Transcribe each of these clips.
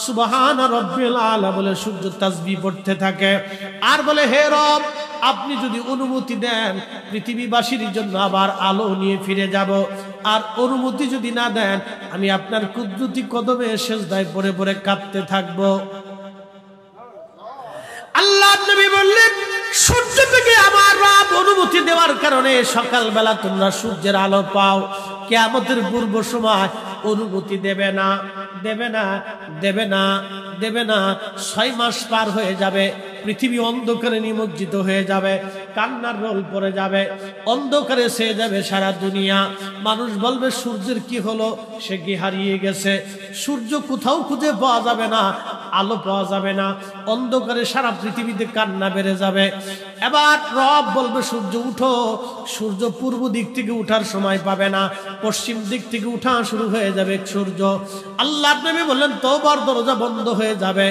সুবহানা রাব্বিল আলা বলে সূর্য তাসবিহ পড়তে থাকে আর বলে হে রব আপনি যদি অনুমতি দেন পৃথিবীবাসীর জন্য আবার আলো নিয়ে ফিরে যাব, আর অনুমতি যদি না দেন আমি আপনার কুদরতি কদমে সিজদায় পড়ে পড়ে কাঁদতে থাকব। আল্লাহর নবী বললেন সূর্য থেকে আমার রব অনুমতি দেওয়ার কারণে সকালবেলা তোমরা সূর্যের আলো পাও। কিয়ামতের পূর্ব সময় অনুমতি দেবে না, দেবে না, দেবে না, দেবে না। 6 মাস পার হয়ে যাবে, পৃথিবী অন্ধকারে নিমজ্জিত হয়ে যাবে, কান্নার রোল পড়ে যাবে, অন্ধকারে ছেয়ে যাবে সারা দুনিয়া। মানুষ বলবে সূর্যের কি হলো, সে কি হারিয়ে গেছে। সূর্য কোথাও খুঁজে পাওয়া যাবে না, আলো পাওয়া যাবে না, অন্ধকারে সারা পৃথিবীতে কান্না বেড়ে যাবে। এবার রব বলবে সূর্য উঠো। সূর্য পূর্ব দিক থেকে উঠার সময় পাবে না, পশ্চিম দিক থেকে উঠা শুরু হয়ে যাবে সূর্য। আল্লাহর নবী বললেন তওবার দরজা বন্ধ হয়ে যাবে,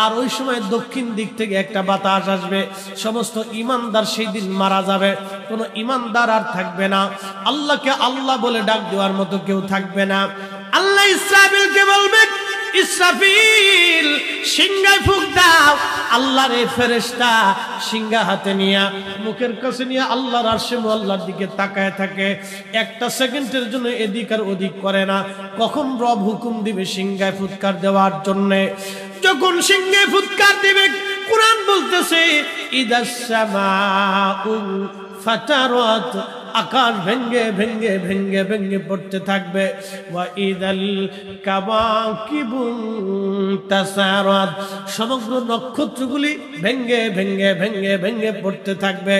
আর ওই সময় দক্ষিণ দিক থেকে একটা বাতাস আসবে। সমস্ত ঈমানদার সেই দিন মারা যাবে, কোনো ঈমানদার আর থাকবে না। আল্লাহকে আল্লাহ বলে ডাক দেওয়ার মতো কেউ থাকবে না। আল্লাহ ইসরাফিলকে বলবে ইসরাফিল সিংহায় ফুঁক দাও। আল্লাহর এই ফেরেশতা সিংহা হাতে নিয়ে মুখের কাছে নিয়ে আল্লাহর আরশে মুআল্লার দিকে তাকায় থাকে, একটা সেকেন্ডের জন্য এদিক আর ওদিক করে না। কখন রব হুকুম দিবে সিংহায় ফুৎকার দেওয়ার জন্য, যখন সিংহায় ফুৎকার দিবে কুরআন বলতেছে ইদাস সামাউ ফাতারাত, আকাশ ভেঙ্গে ভেঙ্গে ভেঙ্গে ভেঙ্গে পড়তে থাকবে। ওয়া ইদাল কাওয়াকিবু তাসারাত, সমগ্র নক্ষত্রগুলি ভেঙ্গে ভেঙ্গে ভেঙ্গে ভেঙ্গে পড়তে থাকবে।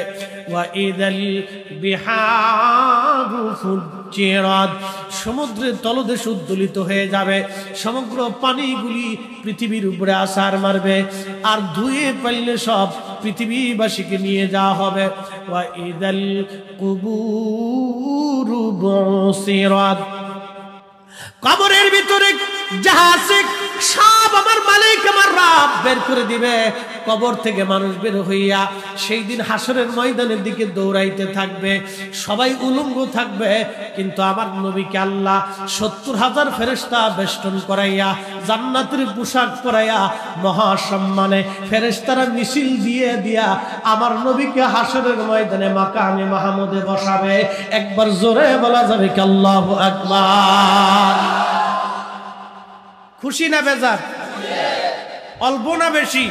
ওয়া ইদাল বিহারু ফুজ্জিরাত, সমুদ্রের তলদেশ উদ্দোলিত হয়ে যাবে, সমগ্র পানিগুলি পৃথিবীর উপরে আছাড় মারবে, আর ধুয়ে পাইলে সব পৃথিবীবাসীকে নিয়ে যাওয়া হবে। ওয়া ইদাল কুবুরু বুসিরাত, কবরের ভিতরে যাহা আছে সব আমার মালিক আমার রব বের করে দিবে। কবর থেকে মানুষ বের হইয়া সেই দিন হাসরের ময়দানের দিকে দৌড়াইতে থাকবে, সবাই উলঙ্গ থাকবে, কিন্তু আমার নবীকে আল্লাহ 70,000 ফেরেশতা বেষ্টন করাইয়া জান্নাতের পোশাক পরাইয়া মহাসম্মানে ফেরেশতারা মিছিল দিয়ে দিয়া আমার নবীকে হাসরের ময়দানে মাকামে মাহমুদে বসাবে। একবার জোরে বলা যাবে কি আল্লাহু আকবার। খুশি না বেজার? অল্প না বেশি?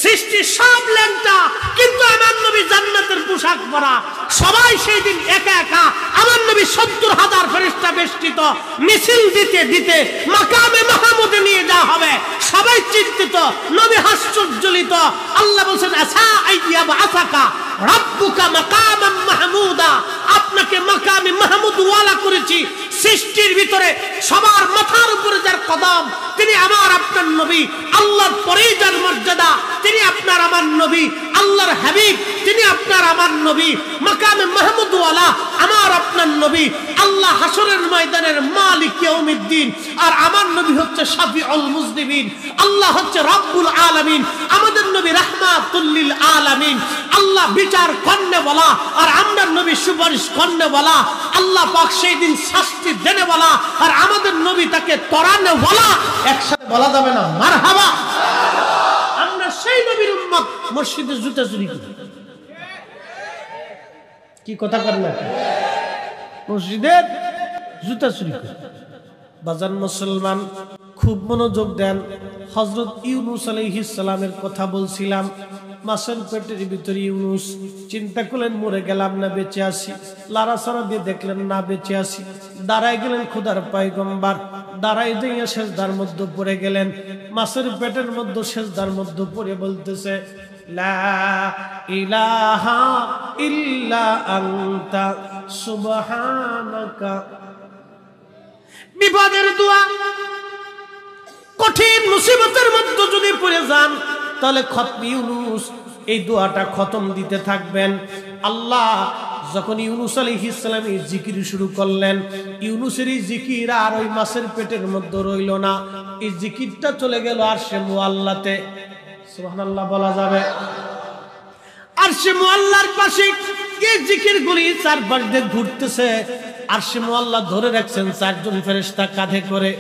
সৃষ্টি সব ল্যাংটা, কিন্তু আমার নবী জান্নাতের পোশাক পরা। সবাই সেই দিন একা একা আমার নবী 70,000 ফেরেশতা বেষ্টিত মিছিল দিতে দিতে মাকামে মাহমুদে নিয়ে যাওয়া হবে। সবাই চিন্তিত, নবী হাস্যোজ্জ্বলিত। আল্লাহ বলেন আসা আইয়াবা আসাকা রাব্বুকা মাকামান মাহমুদা, আপনাকে মাকামে মাহমুদ ওয়ালা করেছি। সৃষ্টির ভিতরে সবার মাথার উপরে যার কদম তিনি আমার আপনার নবী, আল্লাহর পরেই যার মর্যাদা তিনি আপনার আমার নবী, আল্লাহর হাবিব তিনি আপনার আমার নবী, মাকামে মাহমুদ ওয়ালা আমার আপনার নবী। আল্লাহ হাসরের ময়দানের মালিক ইয়াউমিদ্দিন, আর আমার নবী হচ্ছে শাফিউল মুজনিবিন। আল্লাহ হচ্ছে রব্বুল আলামিন, আমাদের নবী রাহমাতুল লিল আলামিন। আল্লাহ বিচার করনে বলা, আর আমরা নবী সুপারিশ করনে বলা। আল্লাহ পাক সেই দিন শাস্তি দেনে বলা, আর আমাদের নবী তাকে তরানে বলা। একসাথে বলা যাবে না মারহাবা। আমরা সেই নবীর উম্মত, মসজিদে জুতা চুরি করি। কি কথা করেন না? মসজিদে জুতা চুরি করি। বাজান মুসলমান খুব মনোযোগ দেন। হযরত ইউনূস আলাইহিস সালামের কথা বলছিলাম। মাছের পেটের ভিতরে ইউনূস, চিন্তা করলেন মরে গেলাম না বেঁচে আছি। লাড়াচাড়া দিয়ে দেখলেন না বেঁচে আছি। দাঁড়ায় গেলেন খোদার পয়গম্বর, দাঁড়াই দিয়ে সেজদার মধ্যে পড়ে গেলেন। মাছের পেটের মধ্যে সেজদার মধ্যে পড়ে বলতেছে লা ইলাহা ইল্লা আনতা সুবহানাকা। বিপদের দোয়া, কঠিন মুসিবতের মধ্যে যদি পড়ে যান তাহলে খতম ইউনূস এই দোয়াটা খতম দিতে থাকবেন। আল্লাহ যখন ইউনূস আলাইহিস সালাম এই জিকির শুরু করলেন, ইউনূসের এই জিকির আর ওই মাছের পেটের মধ্যে রইল না, এই জিকিরটা চলে গেল আরশে মুআল্লাতে। সুবহানাল্লাহ বলা যাবে? আরশে মুআল্লার পাশে এই জিকিরগুলি চারপাশ দিয়ে ঘুরতেছে। আরশে মুআল্লা ধরে রাখছেন 4 জন ফেরেশতা কাঁধে করে।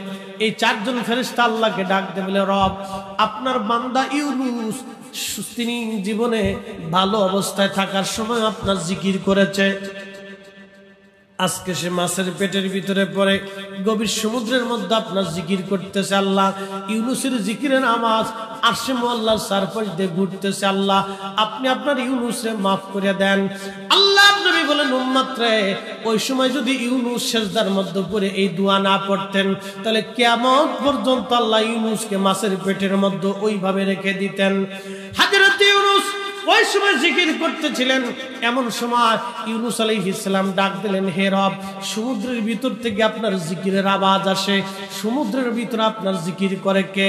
এই চারজন ফেরেশতা আল্লাহকে ডাক দিয়ে বলে, রব আপনার বান্দা ইউনূস তিনি জীবনে ভালো অবস্থায় থাকার সময় আপনার জিকির করেছে, আজকে সে মাছের পেটের ভিতরে পড়ে গভীর সমুদ্রের মধ্যে আপনার জিকির করতেছে। আল্লাহ ইউনূসের জিকিরের আওয়াজ আরশে মুআল্লার চারপাশ দিয়ে ঘুরতেছে। আল্লাহ আপনি আপনার ইউনূসকে মাফ করে দেন। আল্লাহ নবী বলেন, উম্মত রে, ওই সময় যদি ইউনূস সিজদার মধ্যে পড়ে এই দোয়া না পড়তেন তাহলে কিয়ামত পর্যন্ত আল্লাহ ইউনূসকে মাছের পেটের মধ্যে ওইভাবে রেখে দিতেন। হযরত ইউনূস ওই সময় জিকির করতেছিলেন, এমন সময় ইউনূস আলাইহিস সালাম ডাক দিলেন, হে রব সমুদ্রের ভিতর থেকে আপনার জিকিরের আওয়াজ আসে, সমুদ্রের ভিতরে আপনার জিকির করে কে?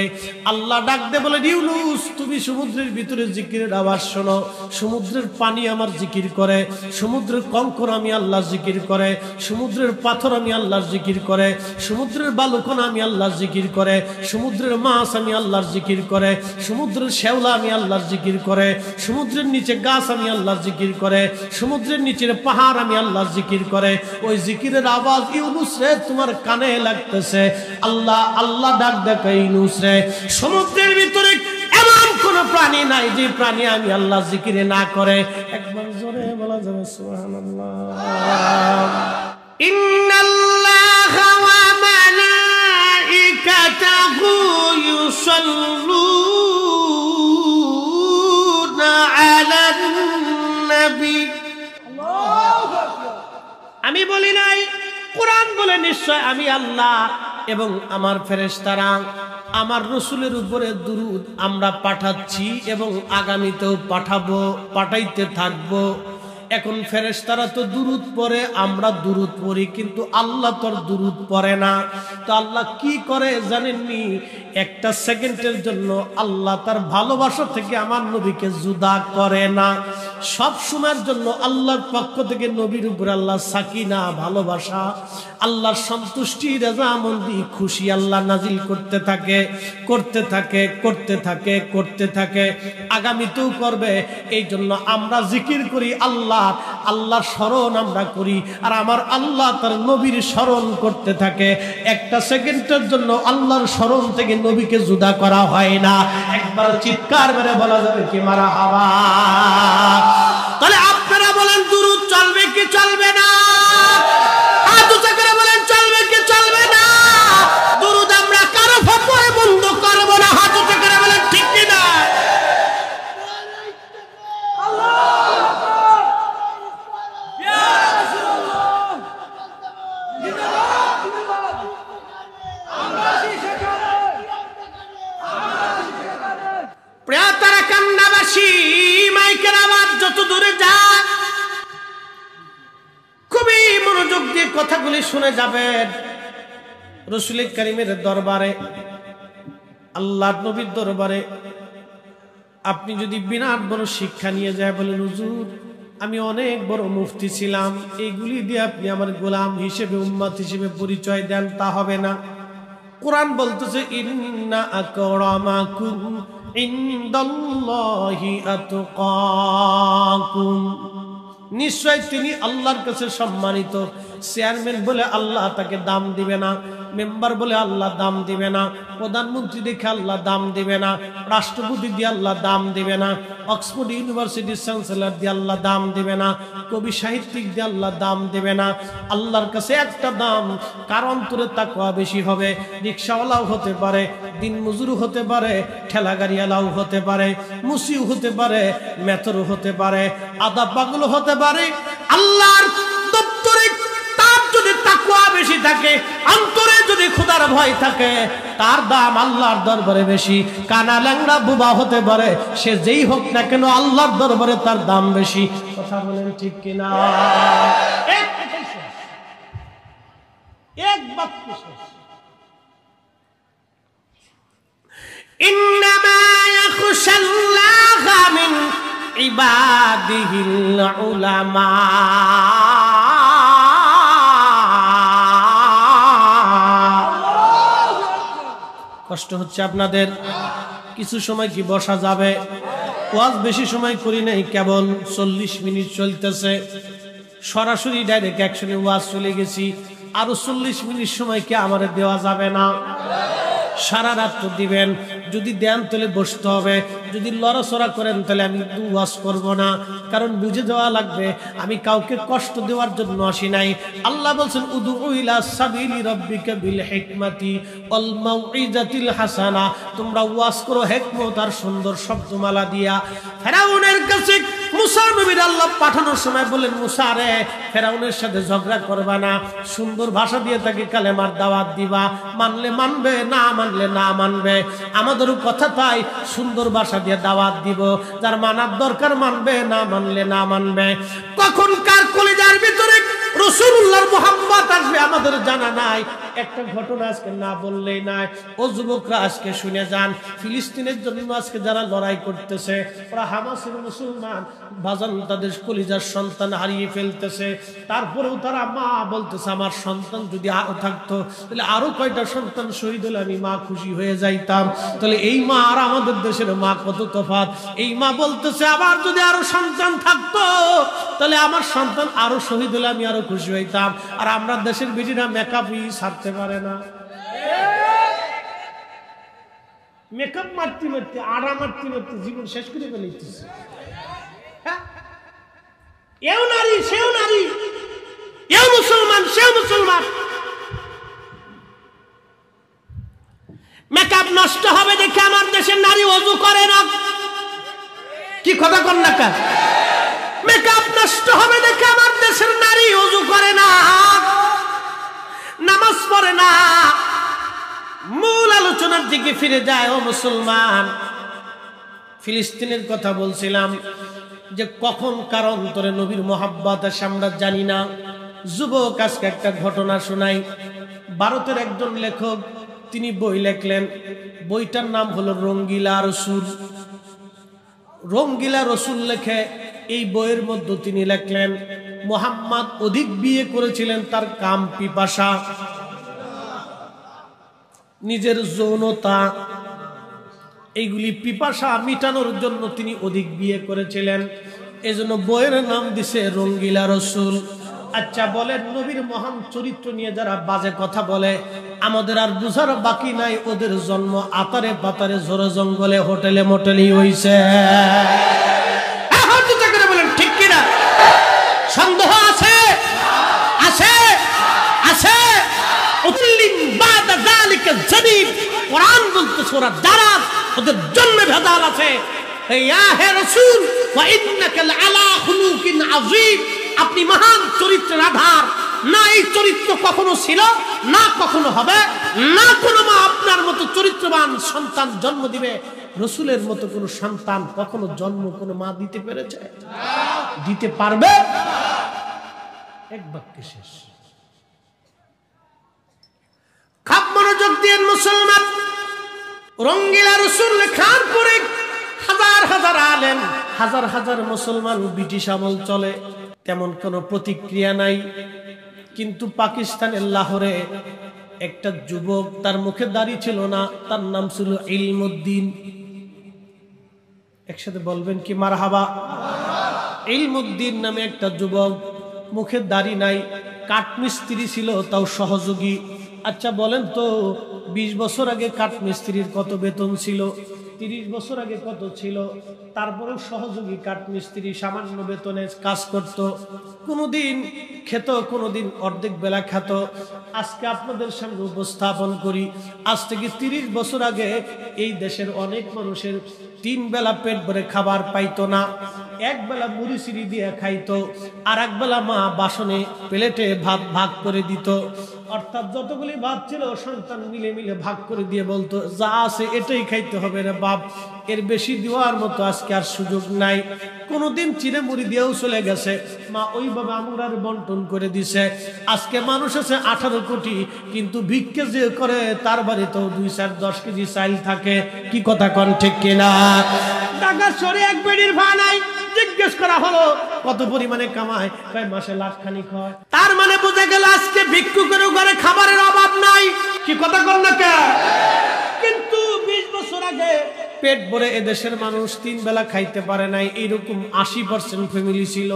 আল্লাহ ডাক দিয়ে বলেন, ইউনূস তুমি সমুদ্রের ভিতরে জিকিরের আওয়াজ শোনো, সমুদ্রের পানি আমার জিকির করে, সমুদ্রের কঙ্কর আমি আল্লাহ জিকির করে, সমুদ্রের পাথর আমি আল্লাহর জিকির করে, সমুদ্রের বালুকণা আমি আল্লাহর জিকির করে, সমুদ্রের মাছ আমি আল্লাহর জিকির করে, সমুদ্রের শ্যাওলা আমি আল্লাহর জিকির করে, সমুদ্রের নিচে গাছ আমি আল্লাহর জিকির করে, সমুদ্রের নিচের পাহাড় আমি আল্লাহর জিকির করে। ওই জিকিরের আওয়াজ ইউনূস রে তোমার কানে লাগতেছে। আল্লাহ আল্লাহ ডাক দেখে, ইউনূস রে সমুদ্রের ভিতরে এমন কোন প্রাণী নাই যে প্রাণী আমি আল্লাহ জিকিরে না করে। একবার জোরে বলা যাবে সুবহানাল্লাহ। ইন্নাল্লাহা ওয়া মালাইকাতাহু ইউসাল্লুনা আলান নবী। আমি বলি নাই, কোরআন বলে নিশ্চয় আমি আল্লাহ এবং আমার ফেরেশতারা আমার রাসূলের উপরে দুরূদ আমরা পাঠাচ্ছি এবং আগামীতেও পাঠাইতে থাকবো। এখন ফেরেশতারা তো দুরূদ পড়ে, আমরা দুরূদ পড়ি, কিন্তু আল্লাহ তোর দুরূদ পড়ে না। তো আল্লাহ কি করে জানেননি? একটা সেকেন্ডের জন্য আল্লাহ তার ভালোবাসা থেকে আমার নবীকে জুদা করে না। সব সময়ের জন্য আল্লাহর পক্ষ থেকে নবীর উপর আল্লাহ সাকিনা ভালোবাসা, আল্লাহর সন্তুষ্টি, রাজামন্দি, খুশি আল্লাহ নাজিল করতে থাকে, করতে থাকে, করতে থাকে, করতে থাকে, আগামীতেও করবে। এই জন্য আমরা জিকির করি আল্লাহর স্মরণ আমরা করি, আর আমার আল্লাহ তার নবীর স্মরণ করতে থাকে। একটা সেকেন্ডের জন্য আল্লাহর স্মরণ থেকে নবীকে জুদা করা হয় না। একবার চিৎকার মেরে বলা যাবে কি মারহাবা? তাহলে আপনারা বলেন দুরূদ চলবে কি চলবে না? হাত উঁচু করে বলেন চলবে কি চলবে না? দুরূদ আমরা কারো ফতোয়ায় বন্ধ করব না। হাত উঁচু করে বলেন ঠিক কি না? প্রিয়তারা কান্নাবাসী, মাইকের আওয়াজ যত দূরে যায় খুবই মনোযোগ দিয়ে কথাগুলি শুনে যাবেন। রাসূল কারীমের দরবারে, আল্লাহর নবীর দরবারে আপনি যদি বিরাট বড় শিক্ষা নিয়ে যায়, বলেন হুজুর আমি অনেক বড় মুফতি ছিলাম, এইগুলি দিয়ে আপনি আমার গোলাম হিসেবে, উম্মত হিসেবে পরিচয় দেন, তা হবে না। কোরআন বলতেছে ইন্না আকরামাকুম ইনদাল্লাহি আতকাকুম, নিশ্চয় তিনি আল্লাহর কাছে সম্মানিত। চেয়ারম্যান বলে আল্লাহ তাকে দাম দিবে না, মেম্বার বলে আল্লাহ দাম দিবে না, প্রধানমন্ত্রী দেখে আল্লাহ দাম দিবে না, রাষ্ট্রপতি দিয়ে আল্লাহ দাম দিবে না, অক্সফোর্ড ইউনিভার্সিটির চ্যান্সেলর দিয়ে আল্লাহ দাম দিবে না, কবি সাহিত্যিক দিয়ে আল্লাহ দাম দেবে না। আল্লাহর কাছে একটা দাম, কার অন্তরে তাকওয়া বেশি হবে। রিক্সাওয়ালাও হতে পারে, দিন মজুর হতে পারে, ঠেলা গাড়িওয়ালাও হতে পারে, মুসিও হতে পারে, মেথরও হতে পারে, আদা পাগল হতে পারে। আল্লাহর দপ্তরে তার যদি তাকওয়া বেশি থাকে, অন্তরে যদি খোদার ভয় থাকে, তার দাম আল্লাহর দরবারে বেশি। কানা ল্যাংড়া বুবা হতে পারে, সে যেই হোক না কেন আল্লাহর দরবারে তার দাম বেশি। কথা বলেন ঠিক কিনা? এক বাক্য শেষ। ইন্নামা ইয়াখশাল্লাহা মিন ইবাদিহিল উলামা। কষ্ট হচ্ছে আপনাদের? কিছু সময় কি বসা যাবে? ওয়াজ বেশি সময় করি নাই, কেবল 40 মিনিট চলতেছে। সরাসরি ডাইরেক্ট অ্যাকশনে ওয়াজ চলে গেছি। আরো 40 মিনিট সময় কি আমারে দেওয়া যাবে না? সারা রাত দিবেন, যদি দেন তাহলে বসতে হবে, যদি লড়াচড়া করেন তাহলে আমি ওয়াজ করব না, কারণ বুঝে যাওয়া লাগবে আমি কাউকে কষ্ট দেওয়ার জন্য আসি নাই। আল্লাহ বলছেন উদু ইলা সাবিলি রাব্বিকা বিল হিকমাতি ওয়াল মাউইজাতিল হাসানা, তোমরা ওয়াজ করো হিকমত আর সুন্দর শব্দমালা দিয়া। ফেরাউনের কাছে মুসা নবীর আল্লাহ পাঠানোর সময় বলেন, মুসা রে, ফেরাউনের সাথে ঝগড়া করবা না, সুন্দর ভাষা দিয়ে তাকে কালেমার দাওয়াত দিবা, মানলে মানবে, না মানলে না মানবে। আমাদেরও কথা তাই, সুন্দর ভাষা দিয়ে দাওয়াত দিব, যার মানার দরকার মানবে, না মানলে না মানবে। কখন কার কলিজার ভিতরে রাসূলুল্লাহর মুহাব্বত আসবে আমাদের জানা নাই। একটা ঘটনা আজকে না বললেই নাই। ও যুবকরা আজকে শুনে যান, ফিলিস্তিনের জন্য আজকে যারা লড়াই করতেছে, ওরা হামাসের মুসলমান বাজান, তাদের কলিজার সন্তান হারিয়ে ফেলতেছে, তারপরেও তারা মা বলতেছে আমার সন্তান যদি আরো থাকতো তাহলে আরো কয়টা সন্তান শহীদ হলে আমি মা খুশি হয়ে যাইতাম। তাহলে এই মা আর আমাদের দেশের মা কত তফাৎ। এই মা বলতেছে আবার যদি আরো সন্তান থাকতো তাহলে আমার সন্তান আরো শহীদ হলে আমি আরো খুশি হইতাম। আর আমরা দেশের বেটিরা মেকআপই ছাড়তে পারে না, মেকআপ মারতে মারতে আড়া মারতে মারতে জীবন শেষ করে ফেলেছে। এও নারী সেও নারী, এও মুসলমান সেও মুসলমান। মেকআপ নষ্ট হবে দেখে আমার দেশের নারী ওযু করে না, কি কথা কন না কা? মেকআপ নষ্ট হবে দেখে আমার দেশের নারী ওযু করে না, নামাজ পড়ে না। মূল আলোচনার দিকে ফিরে যায়। ও মুসলমান, ফিলিস্তিনের কথা বলছিলাম যে কখন কার অন্তরে নবীর মোহাব্বত আসে আমরা জানি না। যুবক আজকে একটা ঘটনা শোনাই। ভারতের একজন লেখক তিনি বই লেখলেন, বইটার নাম হলো রঙ্গিলা রসুল। রঙ্গিলা রসুল লেখে এই বইয়ের মধ্যে তিনি লেখলেন মুহাম্মদ অধিক বিয়ে করেছিলেন তার কাম পিপাসা, নিজের যৌনতা, এইগুলি পিপাসা মিটানোর জন্য তিনি অধিক বিয়ে করেছিলেন। এজন্য বইয়ের নাম দিছে রঙ্গিলা রসুল। আচ্ছা বলেন, নবীর মহান চরিত্র নিয়ে যারা বাজে কথা বলে আমাদের আর বুঝার বাকি নাই ওদের জন্ম আতারে পাতারে ঝোড়ো জঙ্গলে হোটেলে মোটেলেই হইছে। বলেন ঠিক কিনা? সন্দেহ আছে? আছে আছে। কোরআন বলতেছে ওরা যারা ওদের জন্ম ভেদাল আছে। ইয়া হে রাসূল ওয়া ইন্নাকা লাআলা খুলুকিন আযীম, আপনি মহান চরিত্রের আধার। না এই চরিত্র কখনো ছিল, না কখনো হবে, না কোনো মা আপনার মতো চরিত্রবান সন্তান জন্ম দিবে। রাসূলের মতো কোনো সন্তান কখনো জন্ম কোনো মা দিতে পেরেছে? দিতে পারবে? এক বাক্যে শেষ। খাপ মনোযোগ দিয়ে মুসলমান, রঙ্গিলা রসুল লেখার পরে হাজার হাজার আলেম, হাজার হাজার মুসলমান ব্রিটিশ আমল চলে, তেমন কোনো প্রতিক্রিয়া নাই। কিন্তু পাকিস্তানের লাহোরে একটা যুবক, তার মুখে দাড়ি ছিল না, তার নাম ছিল ইলমুদ্দিন। একসাথে বলবেন কি মারহাবা? ইলমুদ্দিন নামে একটা যুবক, মুখে দাড়ি নাই, কাঠমিস্ত্রি ছিল, তাও সহযোগী। আচ্ছা বলেন তো 20 বছর আগে কাঠমিস্ত্রির কত বেতন ছিল? 30 বছর আগে কত ছিল? তারপরেও সহযোগী কাঠমিস্ত্রি সামান্য বেতনে কাজ করত, কোনোদিন খেত, কোনোদিন অর্ধেক বেলা খেত। আজকে আপনাদের সামনে উপস্থাপন করি, আজ থেকে 30 বছর আগে এই দেশের অনেক মানুষের 3 বেলা পেট ভরে খাবার পাইতো না। এক বেলা মুড়ি সিঁড়ি দিয়ে খাইতো, আর এক বেলা মা বাসনে প্লেটে ভাত ভাগ করে দিত। অর্থাৎ যতগুলি ভাত ছিল সন্তান মিলে মিলে ভাগ করে দিয়ে বলতো যা আছে এটাই খাইতে হবে রে বাপ, এর বেশি দেওয়ার মতো আজকে আর সুযোগ নাই। কোনোদিন চিড়ে মুড়ি দিয়েও চলে গেছে, মা ওইভাবে আমরার বন্টন করে দিছে। আজকে মানুষ আছে 18 কোটি, কিন্তু ভিক্ষে যে করে তার বাড়িতেও 2-4-10 কেজি চাইল থাকে। কি কথা কন ঠিক কিনা? ঢাকা শহরে এক বেড়ির ভাড়া নাই। জিজ্ঞেস করা হলো কত পরিমাণে কামায়, প্রায় মাসে লাখখানিক হয়। তার মানে বোঝা গেল আজকে ভিক্ষুকের ঘরে খাবারের অভাব নাই। কি কথা কন না কে? কিন্তু 20 বছর আগে পেট ভরে এদেশের মানুষ 3 বেলা খাইতে পারে নাই, এইরকম 80% ফ্যামিলি ছিল।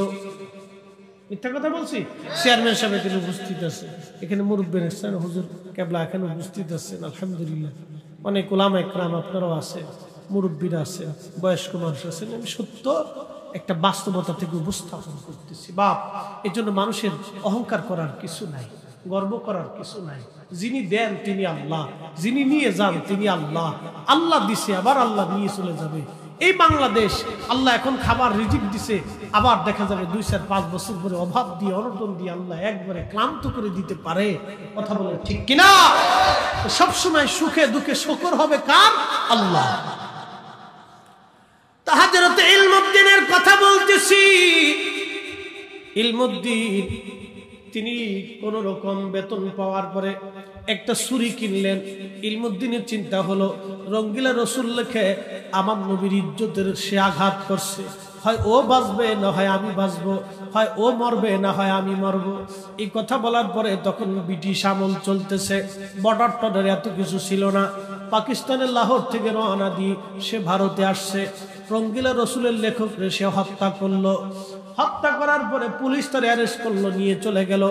মিথ্যা কথা বলছি? চেয়ারম্যান সাহেব এখানে উপস্থিত আছে, এখানে মুরব্বীর হুজুর কেবলা এখানে উপস্থিত আছেন, আলহামদুলিল্লাহ। অনেক ওলামা একরাম আপনারাও আছেন, মুরব্বীরা আছেন, বয়স্ক মানুষ আছেন। আমি সত্য একটা বাস্তবতা থেকে উপস্থাপন করতেছি বাপ। এই জন্য মানুষের অহংকার করার কিছু নাই, গর্ব করার কিছু নাই। যিনি দেন তিনি আল্লাহ, যিনি নিয়ে যান তিনি আল্লাহ। আল্লাহ দিছে আবার আল্লাহ নিয়ে চলে যাবে। এই বাংলাদেশ আল্লাহ এখন খাবার রিজিক দিছে, আবার দেখা যাবে 2-4-5 বছর পরে অভাব দিয়ে অনটন দিয়ে আল্লাহ একবারে ক্লান্ত করে দিতে পারে। কথা বলে ঠিক কিনা? সবসময় সুখে দুঃখে শুকর হবে কার? আল্লাহ। হযরত ইলমুদ্দিনের কথা বলতেছি। ইলমুদ্দিন তিনি কোন রকম বেতন পাওয়ার পরে একটা ছুরি কিনলেন। ইলমুদ্দিনের চিন্তা হলো রঙ্গিলা রসুল লেখে আমার নবীর ইজ্জতের সে আঘাত করছে, হয় ও বাঁচবে না হয় আমি বাঁচবো, হয় ও মরবে না হয় আমি মরবো। এই কথা বলার পরে তখন ব্রিটিশ আমল চলতেছে, বর্ডার টর্ডার এত কিছু ছিল না। পাকিস্তানের লাহোর থেকে রওনা দিয়ে সে ভারতে আসছে। রঙ্গিলা রসুলের লেখকরে সে হত্যা করলো। হত্যা করার পরে পুলিশ তার অ্যারেস্ট করলো, নিয়ে চলে গেল।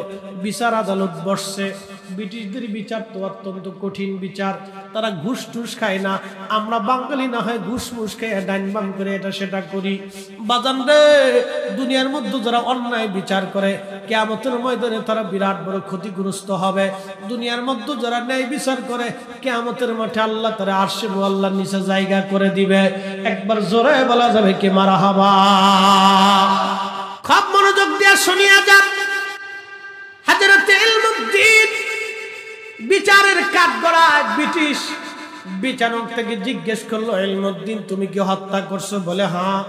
বিচার আদালত বসছে। ব্রিটিশদের বিচার তো অত্যন্ত কঠিন বিচার, তারা ঘুষ টুস খায় না। আমরা বাঙালি না হয় ঘুষ মুস খেয়ে ডাইন বাম করে এটা সেটা করি। বাজান রে, দুনিয়ার মধ্যে যারা অন্যায় বিচার করে কিয়ামতের ময়দানে তারা বিরাট বড় ক্ষতিগ্রস্ত হবে। দুনিয়ার মধ্যে যারা ন্যায় বিচার করে কিয়ামতের মাঠে আল্লাহ তারা আরশে মুআল্লার নিচে জায়গা করে দিবে। একবার জোরে বলা যাবে কি মারহাবা? খুব মনোযোগ দিয়ে শুনিয়া যান। হযরত ইলমুদ্দিন বিচারের কাঠগড়ায় ব্রিটিশ বিচারক থেকে জিজ্ঞেস করলো, ইলমুদ্দিন তুমি কি হত্যা করছো? বলে হ্যাঁ।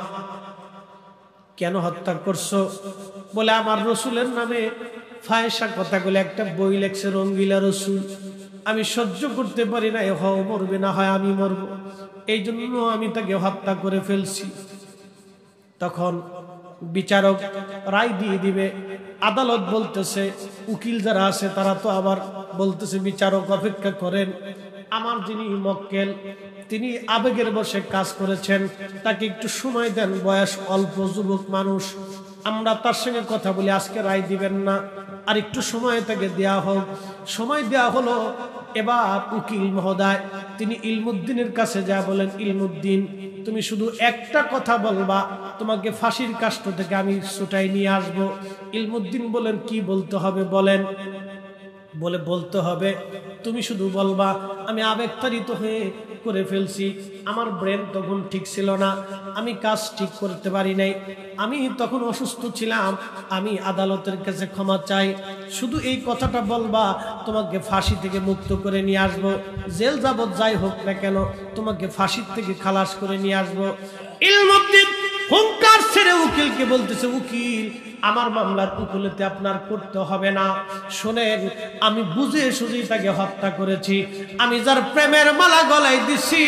কেন হত্যা করছো? বলে আমার রসুলের নামে ফায়সা কথাগুলো একটা বই লেখছে রঙ্গিলা রসুল, আমি সহ্য করতে পারি না, হয় মরবে না হয় আমি মরবো, এই জন্য আমি তাকে হত্যা করে ফেলছি। তখন বিচারক রায় দিয়ে দিবে। আদালত বলতেছে, উকিল যারা আছে তারা তো আবার বলতেছে বিচারক অপেক্ষা করেন। আমার যিনি মক্কেল তিনি আবেগের বশে কাজ করেছেন, তাকে একটু সময় দেন, বয়স অল্প, যুবক মানুষ, আমরা তার সঙ্গে কথা বলি, আজকে রায় দিবেন না, আর একটু সময় তাকে দেয়া হোক। সময় দেয়া হলো। এবার উকিল মহোদয় তিনি ইলমুদ্দিনের কাছে যা বলেন, ইলমুদ্দিন তুমি শুধু একটা কথা বলবা, তোমাকে ফাঁসির কাষ্ঠ থেকে আমি ছুটাই নিয়ে আসবো। ইলমুদ্দিন বলেন কি বলতে হবে বলেন? বলে বলতে হবে তুমি শুধু বলবা আমি আবেগতাড়িত হয়ে করে ফেলছি, আমার ব্রেন তখন ঠিক ছিল না, আমি কাজ ঠিক করতে পারি নাই, আমি তখন অসুস্থ ছিলাম, আমি আদালতের কাছে ক্ষমা চাই। শুধু এই কথাটা বলবা, তোমাকে ফাঁসি থেকে মুক্ত করে নিয়ে আসবো, জেল যাবত যাই হোক না কেন তোমাকে ফাঁসির থেকে খালাস করে নিয়ে আসবো। ইলমুদ্দিন হুঙ্কার ছেড়ে উকিলকে বলতেছে, উকিল আমার মামলার উকিলতে আপনার করতে হবে না, শোনেন আমি বুঝে শুধু তাকে হত্যা করেছি, আমি যার প্রেমের মালা গলায় দিছি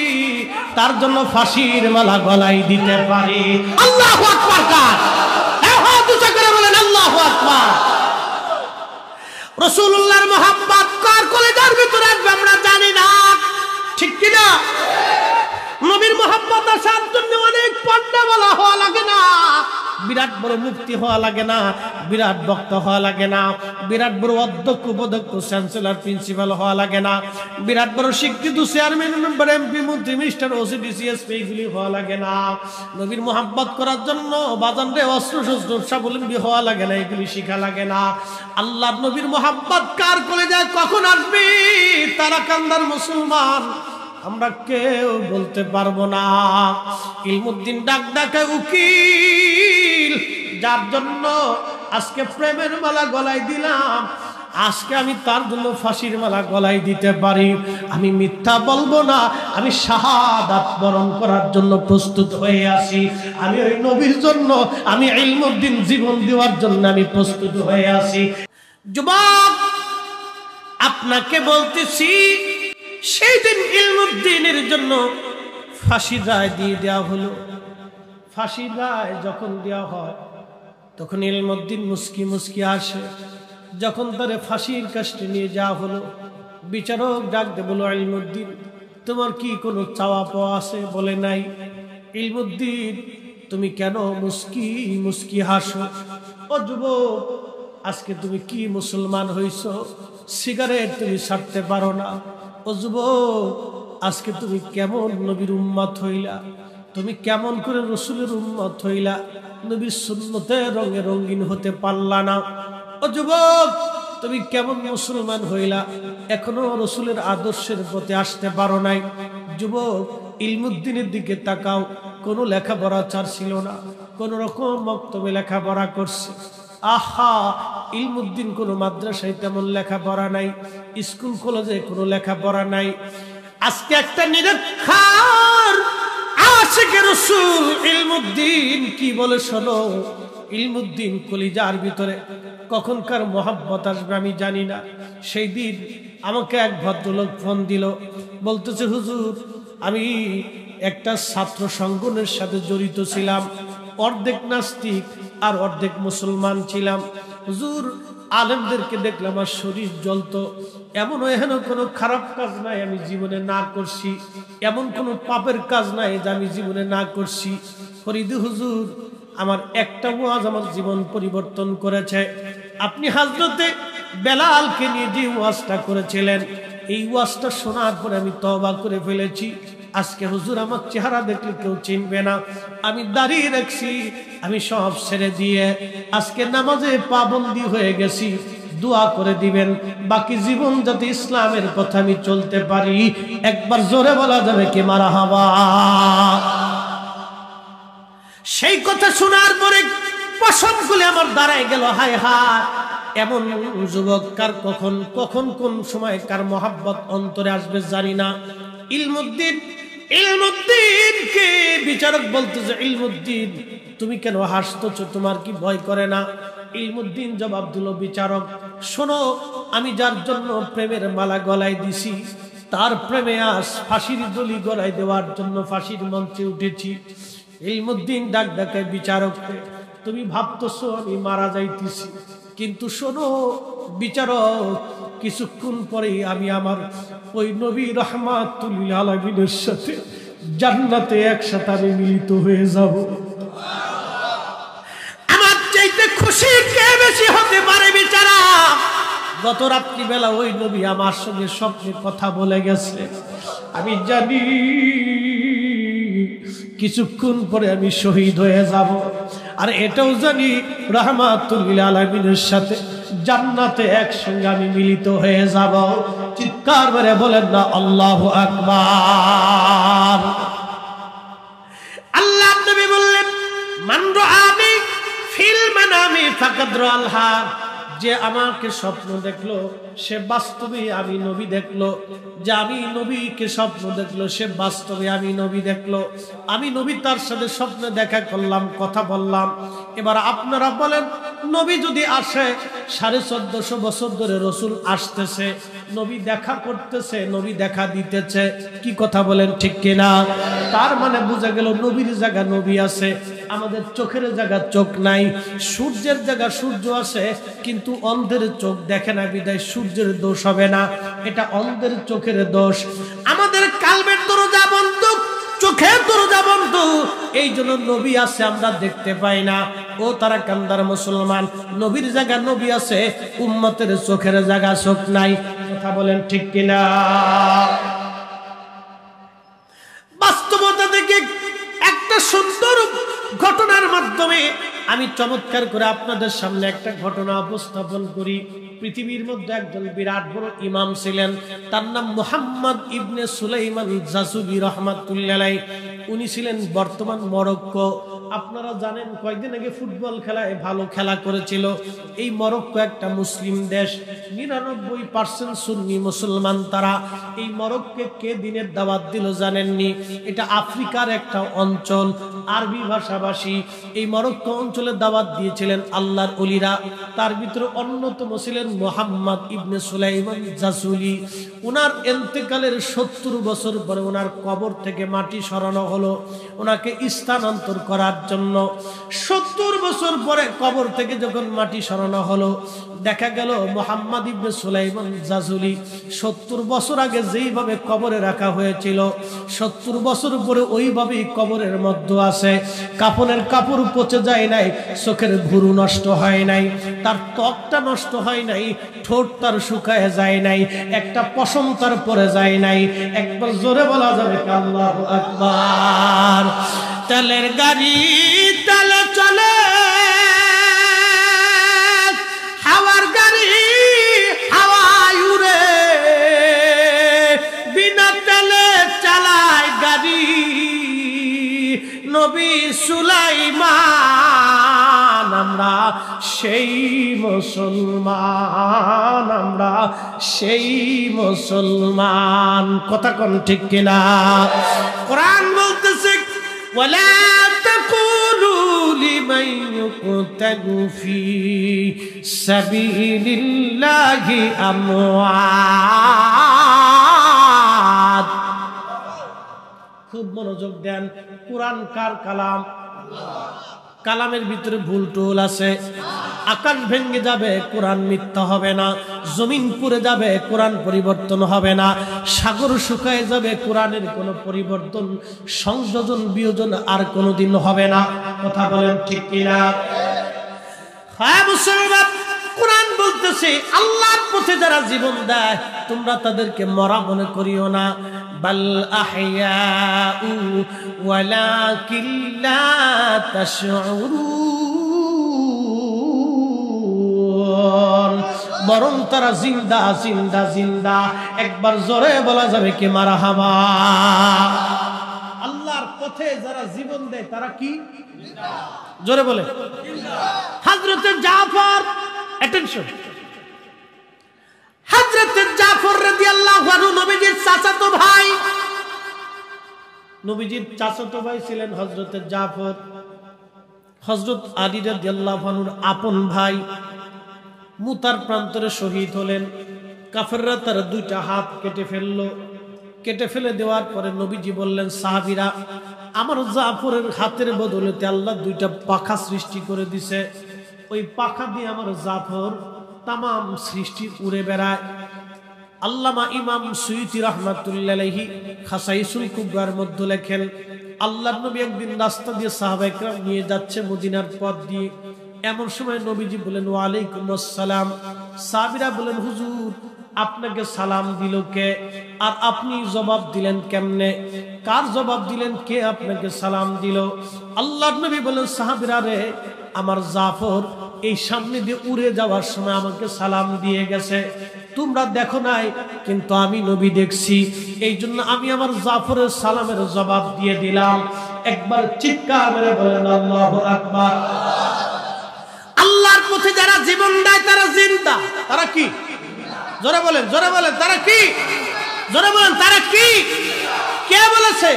তার জন্য ফাঁসির মালা গলায় দিতে পারি। আল্লাহু আকবার! কার হাত উঁচু করে বলেন আল্লাহু আকবার। রাসূলুল্লাহর মুহাব্বত কার কলিজার ভিতরে আসবে আমরা জানি না, ঠিক কি না? নবীর মুহাব্বত আসার জন্য অনেক পর্দা বলা হওয়া লাগে না, বিরাট বড় মুফতি হওয়া লাগে না, বিরাট বক্তা হওয়া লাগে না, বিরাট বড় অধ্যক্ষ উপাধ্যক্ষ চ্যান্সেলর প্রিন্সিপাল হওয়া লাগে না, বিরাট বড় শিক্ষিত চেয়ারম্যান মেম্বার এমপি মন্ত্রী মিনিস্টার ওসি ডিসিএসপি এগুলি হওয়া লাগে না। নবীর মুহাব্বত করার জন্য বাজান রে অস্ত্র শস্ত্র স্বাবলম্বী হওয়া লাগে না, এগুলি শিখা লাগে না। আল্লাহর নবীর মুহাব্বত কার কলিজায় কখন আসবে তারা কান্দার মুসলমান আমরা কেউ বলতে পারবো না। ইলমুদ্দিন ডাক ডাকে, উকিল যার জন্য আজকে প্রেমের মালা গলায় দিলাম, আজকে আমি তার জন্য ফাঁসির মালা গলায় দিতে পারি, আমি মিথ্যা বলবো না, আমি শাহাদাত বরণ করার জন্য প্রস্তুত হয়ে আছি, আমি ওই নবীর জন্য, আমি ইলমুদ্দিন জীবন দেওয়ার জন্য আমি প্রস্তুত হয়ে আছি। যুবক আপনাকে বলতেছি, সেই দিন ইলমুদ্দিনের জন্য ফাঁসির রায় দিয়ে দেওয়া হলো। ফাঁসির রায় যখন দেওয়া হয় তখন ইলমুদ্দিন মুস্কি মুস্কি আসে। যখন তারে ফাঁসির কাস্টে নিয়ে যাওয়া হলো, বিচারক ডাক দে বলো, ইলমুদ্দিন তোমার কি কোনো চাওয়া পাওয়া আছে? বলে নাই। ইলমুদ্দিন তুমি কেন মুস্কি মুস্কি হাসো? ও যুবক, আজকে তুমি কি মুসলমান হইছো? সিগারেট তুমি ছাড়তে পারো না। ও যুবক, আজকে তুমি কেমন নবীর উম্মত হইলা? তুমি কেমন করে রসুলের উম্মত হইলা? নবীর সুন্নতে রঙে রঙিন হতে পারলা না। ও যুবক, তুমি কেমন মুসলমান হইলা? এখনো রসুলের আদর্শের প্রতি আসতে পারো নাই। যুবক, ইলমুদ্দিনের দিকে তাকাও। কোনো লেখাপড়া চার ছিল না, কোন রকম মক্তবে লেখাপড়া করছে। আহা, ইলমুদ্দিন কোনো মাদ্রাসায় তেমন লেখাপড়া নাই, স্কুল কলেজে কোনো লেখাপড়া নাই। আজকে একটা নিরক্ষর আশিকে রাসূল ইলমুদ্দিন কি বলে শোনো। ইলমুদ্দিন কলিজার ভিতরে কখনকার মোহাব্বত আসবে আমি জানি না। সেই দিন আমাকে এক ভদ্রলোক ফোন দিল, বলতেছে, হুজুর, আমি একটা ছাত্র সংগঠনের সাথে জড়িত ছিলাম, অর্ধেক নাস্তিক আর অর্ধেক মুসলমান ছিলাম। হুজুর, আলেমদেরকে দেখলাম আর শরীর জ্বলতো। এমন কোনো খারাপ কাজ নাই আমি জীবনে না করছি, এমন কোনো পাপের কাজ নাই যে আমি জীবনে না করছি। ফরিদি হুজুর, আমার একটা ওয়াজ আমার জীবন পরিবর্তন করেছে। আপনি হযরতে বেলালকে নিয়ে যে ওয়াজটা করেছিলেন, এই ওয়াজটা শোনার পরে আমি তওবা করে ফেলেছি। আজকে হুজুর আমার চেহারা দেখলে কেউ চিনবে না, আমি দাঁড়িয়ে রাখছি, আমি সব ছেড়ে দিয়ে আজকে নামাজে পাবন্দি হয়ে গেছি। দোয়া করে দিবেন বাকি জীবন যাতে ইসলামের পথে আমি চলতে পারি। একবার জোরে বলা যাবে কি মারহাবা? সেই কথা শোনার পরে পশম খুলে আমার দাঁড়ায় গেল। হায় হায়, এমন যুবক কার কখন কোন সময় কার মহাব্বত অন্তরে আসবে জানি না। ইলমুদ্দিনকে বিচারক বলতেছে, ইলমুদ্দিন তুমি কেন হাসতেছো? তোমার কি ভয় করে না? ইলমুদ্দিন জবাব দিল, বিচারক শোনো, আমি যার জন্য প্রেমের মালা গলায় দিছি, তার প্রেমে আজ ফাঁসির দড়ি গলায় দেওয়ার জন্য ফাঁসির মঞ্চে উঠেছি। ইলমুদ্দিন ডাক ডাকায় বিচারককে, তুমি ভাবতেছো আমি মারা যাইতেছি, কিন্তু শোনো বিচারক, কিছুক্ষণ পরেই আমি আমার ওই নবী রাহমাতুল আলামিনের সাথে জান্নাতে একসাথে আমি মিলিত হয়ে যাব। আমার চাইতে খুশি কে বেশি হতে পারে বিচারক? গত রাত্রিবেলা ওই নবী আমার সঙ্গে স্বপ্নে কথা বলে গেছে। আমি জানি কিছুক্ষণ পরে আমি শহীদ হয়ে যাব, আর এটাও জানি রাহমাতুল আলামিনের সাথে জান্নাতে একসঙ্গে আমি মিলিত হয়ে যাব। চিৎকার করে বলেন না আল্লাহু আকবার। আল্লাহ নবী বললেন, মান রাআনি ফিল মানামি ফাকাদ রাআল হক, যে আমাকে স্বপ্ন দেখলো সে বাস্তবে আমি নবী দেখলো, যে আমি নবীকে স্বপ্ন দেখলো সে বাস্তবে আমি নবী দেখলো। আমি নবী তার সাথে স্বপ্নে দেখা করলাম, কথা বললাম। এবার আপনারা বলেন, নবী যদি আসে, 1450 বছর ধরে রসুল আসতেছে, নবী দেখা করতেছে, নবী দেখা দিতেছে, কি কথা বলেন ঠিক কিনা? তার মানে বোঝা গেল নবীর জায়গা নবী আছে, আমাদের চোখের জায়গা চোখ নাই। সূর্যের জায়গা সূর্য আছে, কিন্তু অন্ধের চোখ দেখে না বিধায় সূর্যের দোষ হবে না, এটা অন্ধের চোখের দোষ। আমাদের কালবের দরজা বন্ধ, চোখের দরজা বন্ধ, এই জন্য নবী আছে আমরা দেখতে পাই না। ও তারা কান্দার মুসলমান, নবীর জায়গা নবী আছে, উম্মতের চোখের জায়গা চোখ নাই। কথা বলেন ঠিক কিনা? বাস্তবতা থেকে একটা সুন্দর ঘটনার মাধ্যমে আমি চমৎকার করে আপনাদের সামনে একটা ঘটনা উপস্থাপন করি। পৃথিবীর মধ্যে একজন বিরাট বড় ইমাম ছিলেন, তার নাম মুহাম্মদ ইবনে সুলাইমান জাসুবি রাহমাতুল্লাহ আলাইহি। উনি ছিলেন বর্তমান মরক্কো। আপনারা জানেন কয়েকদিন আগে ফুটবল খেলায় ভালো খেলা করেছিল। এই মরক্কো একটা মুসলিম দেশ, 99% সুন্নি মুসলমান তারা। এই মরক্কোকে কে দিনের দাওয়াত দিল জানেননি? এটা আফ্রিকার একটা অঞ্চল, আরবি ভাষাভাষী। এই মরক্কো অঞ্চলে দাওয়াত দিয়েছিলেন আল্লাহর ওলিরা। তার ভিতরে অন্যতম ছিলেন মুহাম্মদ ইবনে সুলাইমান জাসুলি। ওনার ইন্তেকালের 70 বছর পরে ওনার কবর থেকে মাটি সরানো হলো, ওনাকে স্থানান্তর করার করার জন্য। 70 বছর পরে কবর থেকে যখন মাটি সরানো হলো, দেখা গেল মুহাম্মদ ইবনে সুলাইমান জাজুলি 70 বছর আগে যেইভাবে কবরে রাখা হয়েছিল 70 বছর পরে ওইভাবেই কবরের মধ্যে আছে। কাফনের কাপড় পচে যায় নাই, চোখের ভুরু নষ্ট হয় নাই, তার ত্বকটা নষ্ট হয় নাই, ঠোঁট তার শুকায় যায় নাই, একটা পশম তার পরে যায় নাই। একবার জোরে বলা যাবে কি আল্লাহু আকবার। তেলের গাড়ি তেলে চলে, হাওয়ার গাড়ি হাওয়ায় উড়ে, বিনা তেলে চালায় গাড়ি নবী সুলাইমান। আমরা সেই মুসলমান, আমরা সেই মুসলমান। কথা কোন ঠিক কিনা? কোরআন বলতেছে ওয়ালা তাকুলু লিমান ইউকতালু ফি সাবিলিল্লাহি আমওয়াত। খুব মনোযোগ দেন। কোরআন কার কালাম? কালামের ভিতরে ভুল টুল আছে। আকাশ ভেঙে যাবে, কোরআন মিথ্যা হবে না। জমিন পুড়ে যাবে, কোরআন পরিবর্তন হবে না। সাগর শুকায় যাবে, কোরআনের কোনো পরিবর্তন, সংযোজন, বিয়োজন আর কোনোদিন হবে না। কথা বলেন ঠিক কিনা? হ্যাঁ মুসলমান, কোরআন বলতেছে আল্লাহর পথে যারা জীবন দেয় তোমরা তাদেরকে মরা মনে করিও না। বাল আহইয়াউ ওয়ালাকিন লা তাশউরুন, বরং তারা জিন্দা জিন্দা জিন্দা। একবার জোরে বলা যাবে কি মারহাবা। আল্লাহর পথে যারা জীবন দেয় তারা কি? জোরে বলে হযরত জাফর, অ্যাটেনশন, হযরত জাফর রাদিয়াল্লাহু আনহু নবীজির চাচাতো ভাই। নবীজির চাচাতো ভাই ছিলেন হযরত জাফর। হযরত আলী রাদিয়াল্লাহু আনহুর আপন ভাই মুতার প্রান্তরে শহীদ হলেন। কাফেররা তার দুইটা হাত কেটে ফেললো। কেটে ফেলে দেওয়ার পরে নবীজি বললেন, সাহাবীরা, আমার জাফরের হাতের বদলেতে আল্লাহ দুইটা পাখা সৃষ্টি করে দিছে। ওই পাখা দিয়ে আমার জাফর তামাম সৃষ্টি উড়ে বেড়ায়। আল্লামা ইমাম সুয়ুতি রাহমাতুল্লাহি আলাইহি খাসাইসুল কুবরার মধ্যে লেখেন, আল্লাহর নবী একদিন রাস্তা দিয়ে সাহাবায়ে কেরাম নিয়ে যাচ্ছে মদিনার পথ দিয়ে। এমন সময় নবীজি বলেন, ওয়া আলাইকুম আসসালাম। সাহাবীরা বলেন, হুজুর আপনাকে সালাম দিল কে? আর আপনি জবাব দিলেন কেমনে? কার জবাব দিলেন? কে আপনাকে সালাম দিল? আল্লাহর নবী বলেন, সাহাবীরা রে, আমার জাফর এই সামনে দিয়ে উড়ে যাওয়ার সময় আমাকে সালাম দিয়ে গেছে। তোমরা দেখো নাই, কিন্তু আমি নবী দেখছি। এই জন্য আমি আমার জাফরের সালামের জবাব দিয়ে দিলাম। একবার চিৎকার মেরে বলেন আল্লাহু আকবার। আল্লাহর পথে যারা জীবন দেয় তারা জিন্দা। তারা কি? জোরে বলেন, জোরে বলেন, তারা কি? জোরে বলেন, তারা কি? কে বলেছে?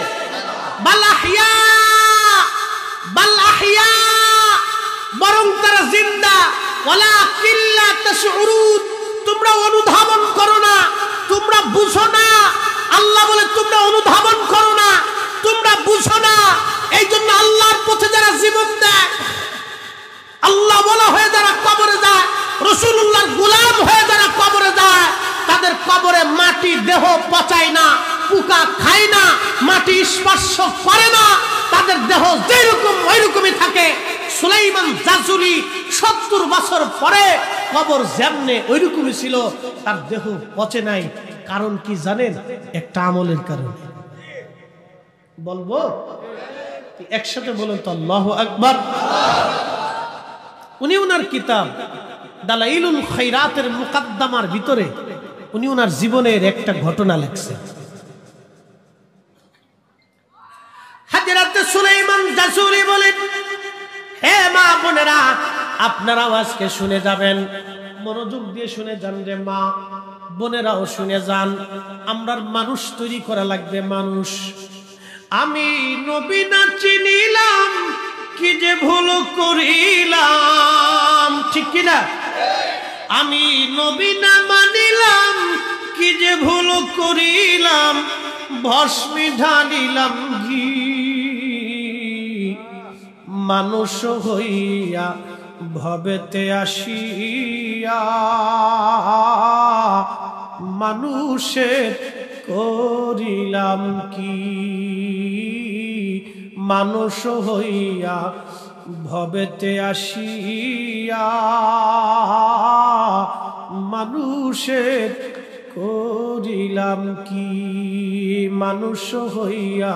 বাল আহইয়া, বাল আহইয়া, বরং তারা জিন্দা। ওয়ালাকিন লা তাশউরুন, তোমরা অনুধাবন করো না, তোমরা বুঝো না। আল্লাহ বলে তোমরা অনুধাবন করো না, তোমরা বুঝো না। এই জন্য আল্লাহর পথে যারা জীবন দেয়, আল্লাহ বলা হয়ে যারা কবরে যায়, রাসূলুল্লাহর গোলাম হয়ে যারা কবরে যায়, তাদের কবরে মাটি দেহ পচায় না, পোকা খায় না, মাটি স্পর্শ করে না, তাদের দেহ যেরকম ওইরকমই থাকে। সুলাইমান জাজুলি 70 বছর পরে কবর যেমনে ওইরকমই ছিল, তার দেহ পচে নাই। কারণ কি জানেন? একটা আমলের কারণে। বলবো একসাথে বলেন তো আল্লাহু আকবার। উনি ওনার কিতাব দালাইলুল খায়রাতের মুকদ্দমার ভিতরে উনি ওনার জীবনের একটা ঘটনা লিখছেন। হযরত সুলাইমান জাসুলি বলেন, হে মা বোনেরা, আপনারাও আজকে শুনে যাবেন, মনোযোগ দিয়ে শুনে যান রে মা বোনেরাও শুনে যান। আমরা মানুষ তৈরি করা লাগবে, মানুষ। আমি নবী না চিনিলাম, কি যে ভুল করিলাম, ঠিক কিনা? আমি নবী না মানিলাম, কি যে ভুল করিলাম, ভস্মে ঢালিলাম ঘি, মানুষ হইয়া ভবেতে আসিয়া মানুষের করিলাম কি মানুষ হইয়া ভবেতে আসিয়া মানুষের করিলাম কি মানুষ হইয়া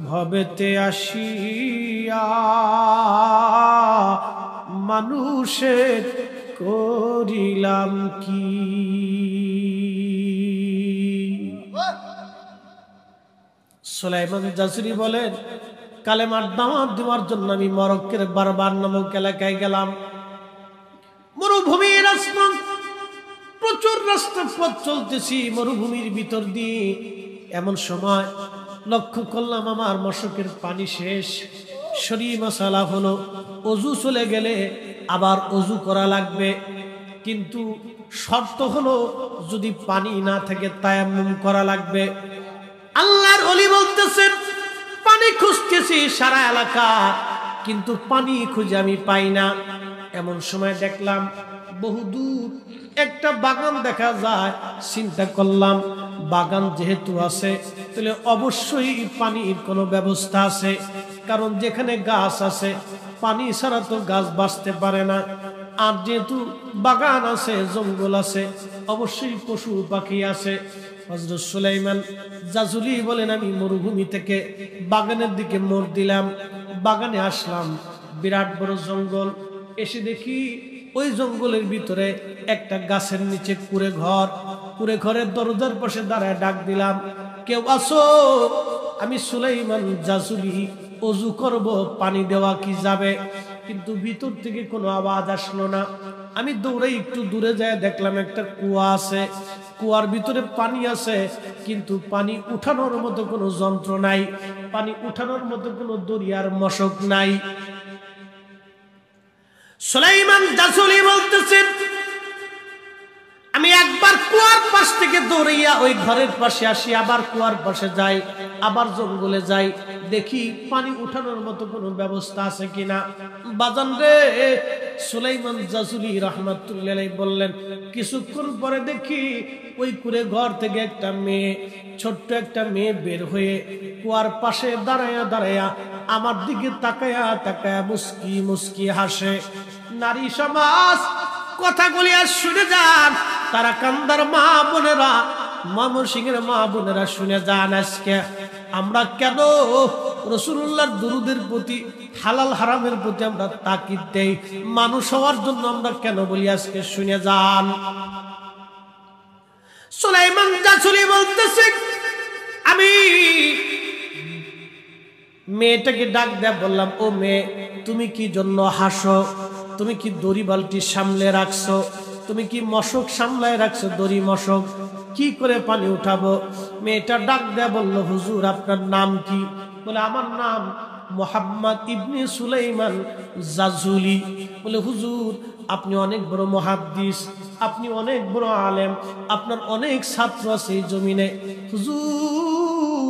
ভবেতে আসিয়া মানুষের করিলাম কি সুলাইমান জাসরি বলেন কালেমার দাওয়াত দেওয়ার জন্য আমি মরক্কোর বারবার নামক এলাকায় গেলাম মরুভূমির আসমান প্রচুর রাস্তা পথ চলতেছি মরুভূমির ভিতর দিয়ে এমন সময় লক্ষ্য করলাম আমার মশকের পানি শেষ শরীর মশালা হলো অজু চলে গেলে আবার অজু করা লাগবে কিন্তু শর্ত হলো যদি পানি না থাকে তায়াম্মুম করা লাগবে আল্লাহর ওলি বলতেছেন পানি খুঁজতেছি সারা এলাকা কিন্তু পানি খুঁজে আমি পাই না এমন সময় দেখলাম বহুদূর একটা বাগান দেখা যায় চিন্তা করলাম বাগান যেহেতু আছে তাহলে অবশ্যই পানির কোনো ব্যবস্থা আছে কারণ যেখানে গাছ আছে পানি ছাড়া তো গাছ বাঁচতে পারে না আর যেহেতু বাগান আছে জঙ্গল আছে অবশ্যই পশু পাখি আছে হযরত সুলাইমান জাজুলি বলেন আমি মরুভূমি থেকে বাগানের দিকে মোড় দিলাম বাগানে আসলাম বিরাট বড় জঙ্গল এসে দেখি ওই জঙ্গলের ভিতরে একটা গাছের নিচে কুড়ে ঘরের দরজার পাশে দাঁড়ায় ডাক দিলাম কেউ আসো আমি সুলাইমান জাজুলি ওযু করব পানি দেওয়া কি যাবে কিন্তু ভিতর থেকে কোনো আওয়াজ আসলো না আমি দৌড়ে একটু দূরে যায় দেখলাম একটা কুয়া আছে কুয়ার ভিতরে পানি আছে কিন্তু পানি উঠানোর মতো কোনো যন্ত্র নাই পানি উঠানোর মতো কোনো দরিয়ার মশক নাই সুলাইমান জাসুলি বলতেছেন আমি একবার কুয়ার পাশ থেকে দৌড়াইয়া ওই ঘরের পাশে আসি আবার কুয়ার পাশে যাই আবার জঙ্গলে যাই দেখি পানি উঠানোর মতো কোনো ব্যবস্থা আছে কিনা বাজান রে সুলাইমান জাসুলি রাহমাতুল্লাহি আলাইহি বললেন কিছুক্ষণ পরে দেখি ওই কুড়ে ঘর থেকে একটা মেয়ে ছোট্ট একটা মেয়ে বের হয়ে কুয়ার পাশে দাঁড়ায়া আমার দিকে তাকায়া মুস্কি মুস্কি হাসে নারী সমাজ কথাগুলি আর শুনে যান তারা কান্দার মা বোনেরা ময়মনসিংহের মা বোনেরা শুনে যান আজকে আমরা কেন রাসূলুল্লাহর দুরূদের প্রতি হালাল হারামের প্রতি আমরা তাকিদ দেই মানুষ হওয়ার জন্য আমরা কেন বলি আজকে শুনে যান সুলাইমান জাসুলি বলতেছে আমি মেয়েটাকে ডাক দেয়া বললাম ও মেয়ে তুমি কি জন্য হাসো তুমি কি দড়ি বালতি সামলে রাখছো তুমি কি মশক সামলায় রাখছো দড়ি মশক কি করে পানি উঠাবো মেয়েটা ডাক দেয়া বলল হুজুর আপনার নাম কি বলে আমার নাম মুহাম্মদ ইবনে সুলাইমান জাজুলি বলে হুজুর আপনি অনেক বড় মুহাদ্দিস আপনি অনেক বড় আলেম আপনার অনেক ছাত্র আছে এই জমিনে হুজুর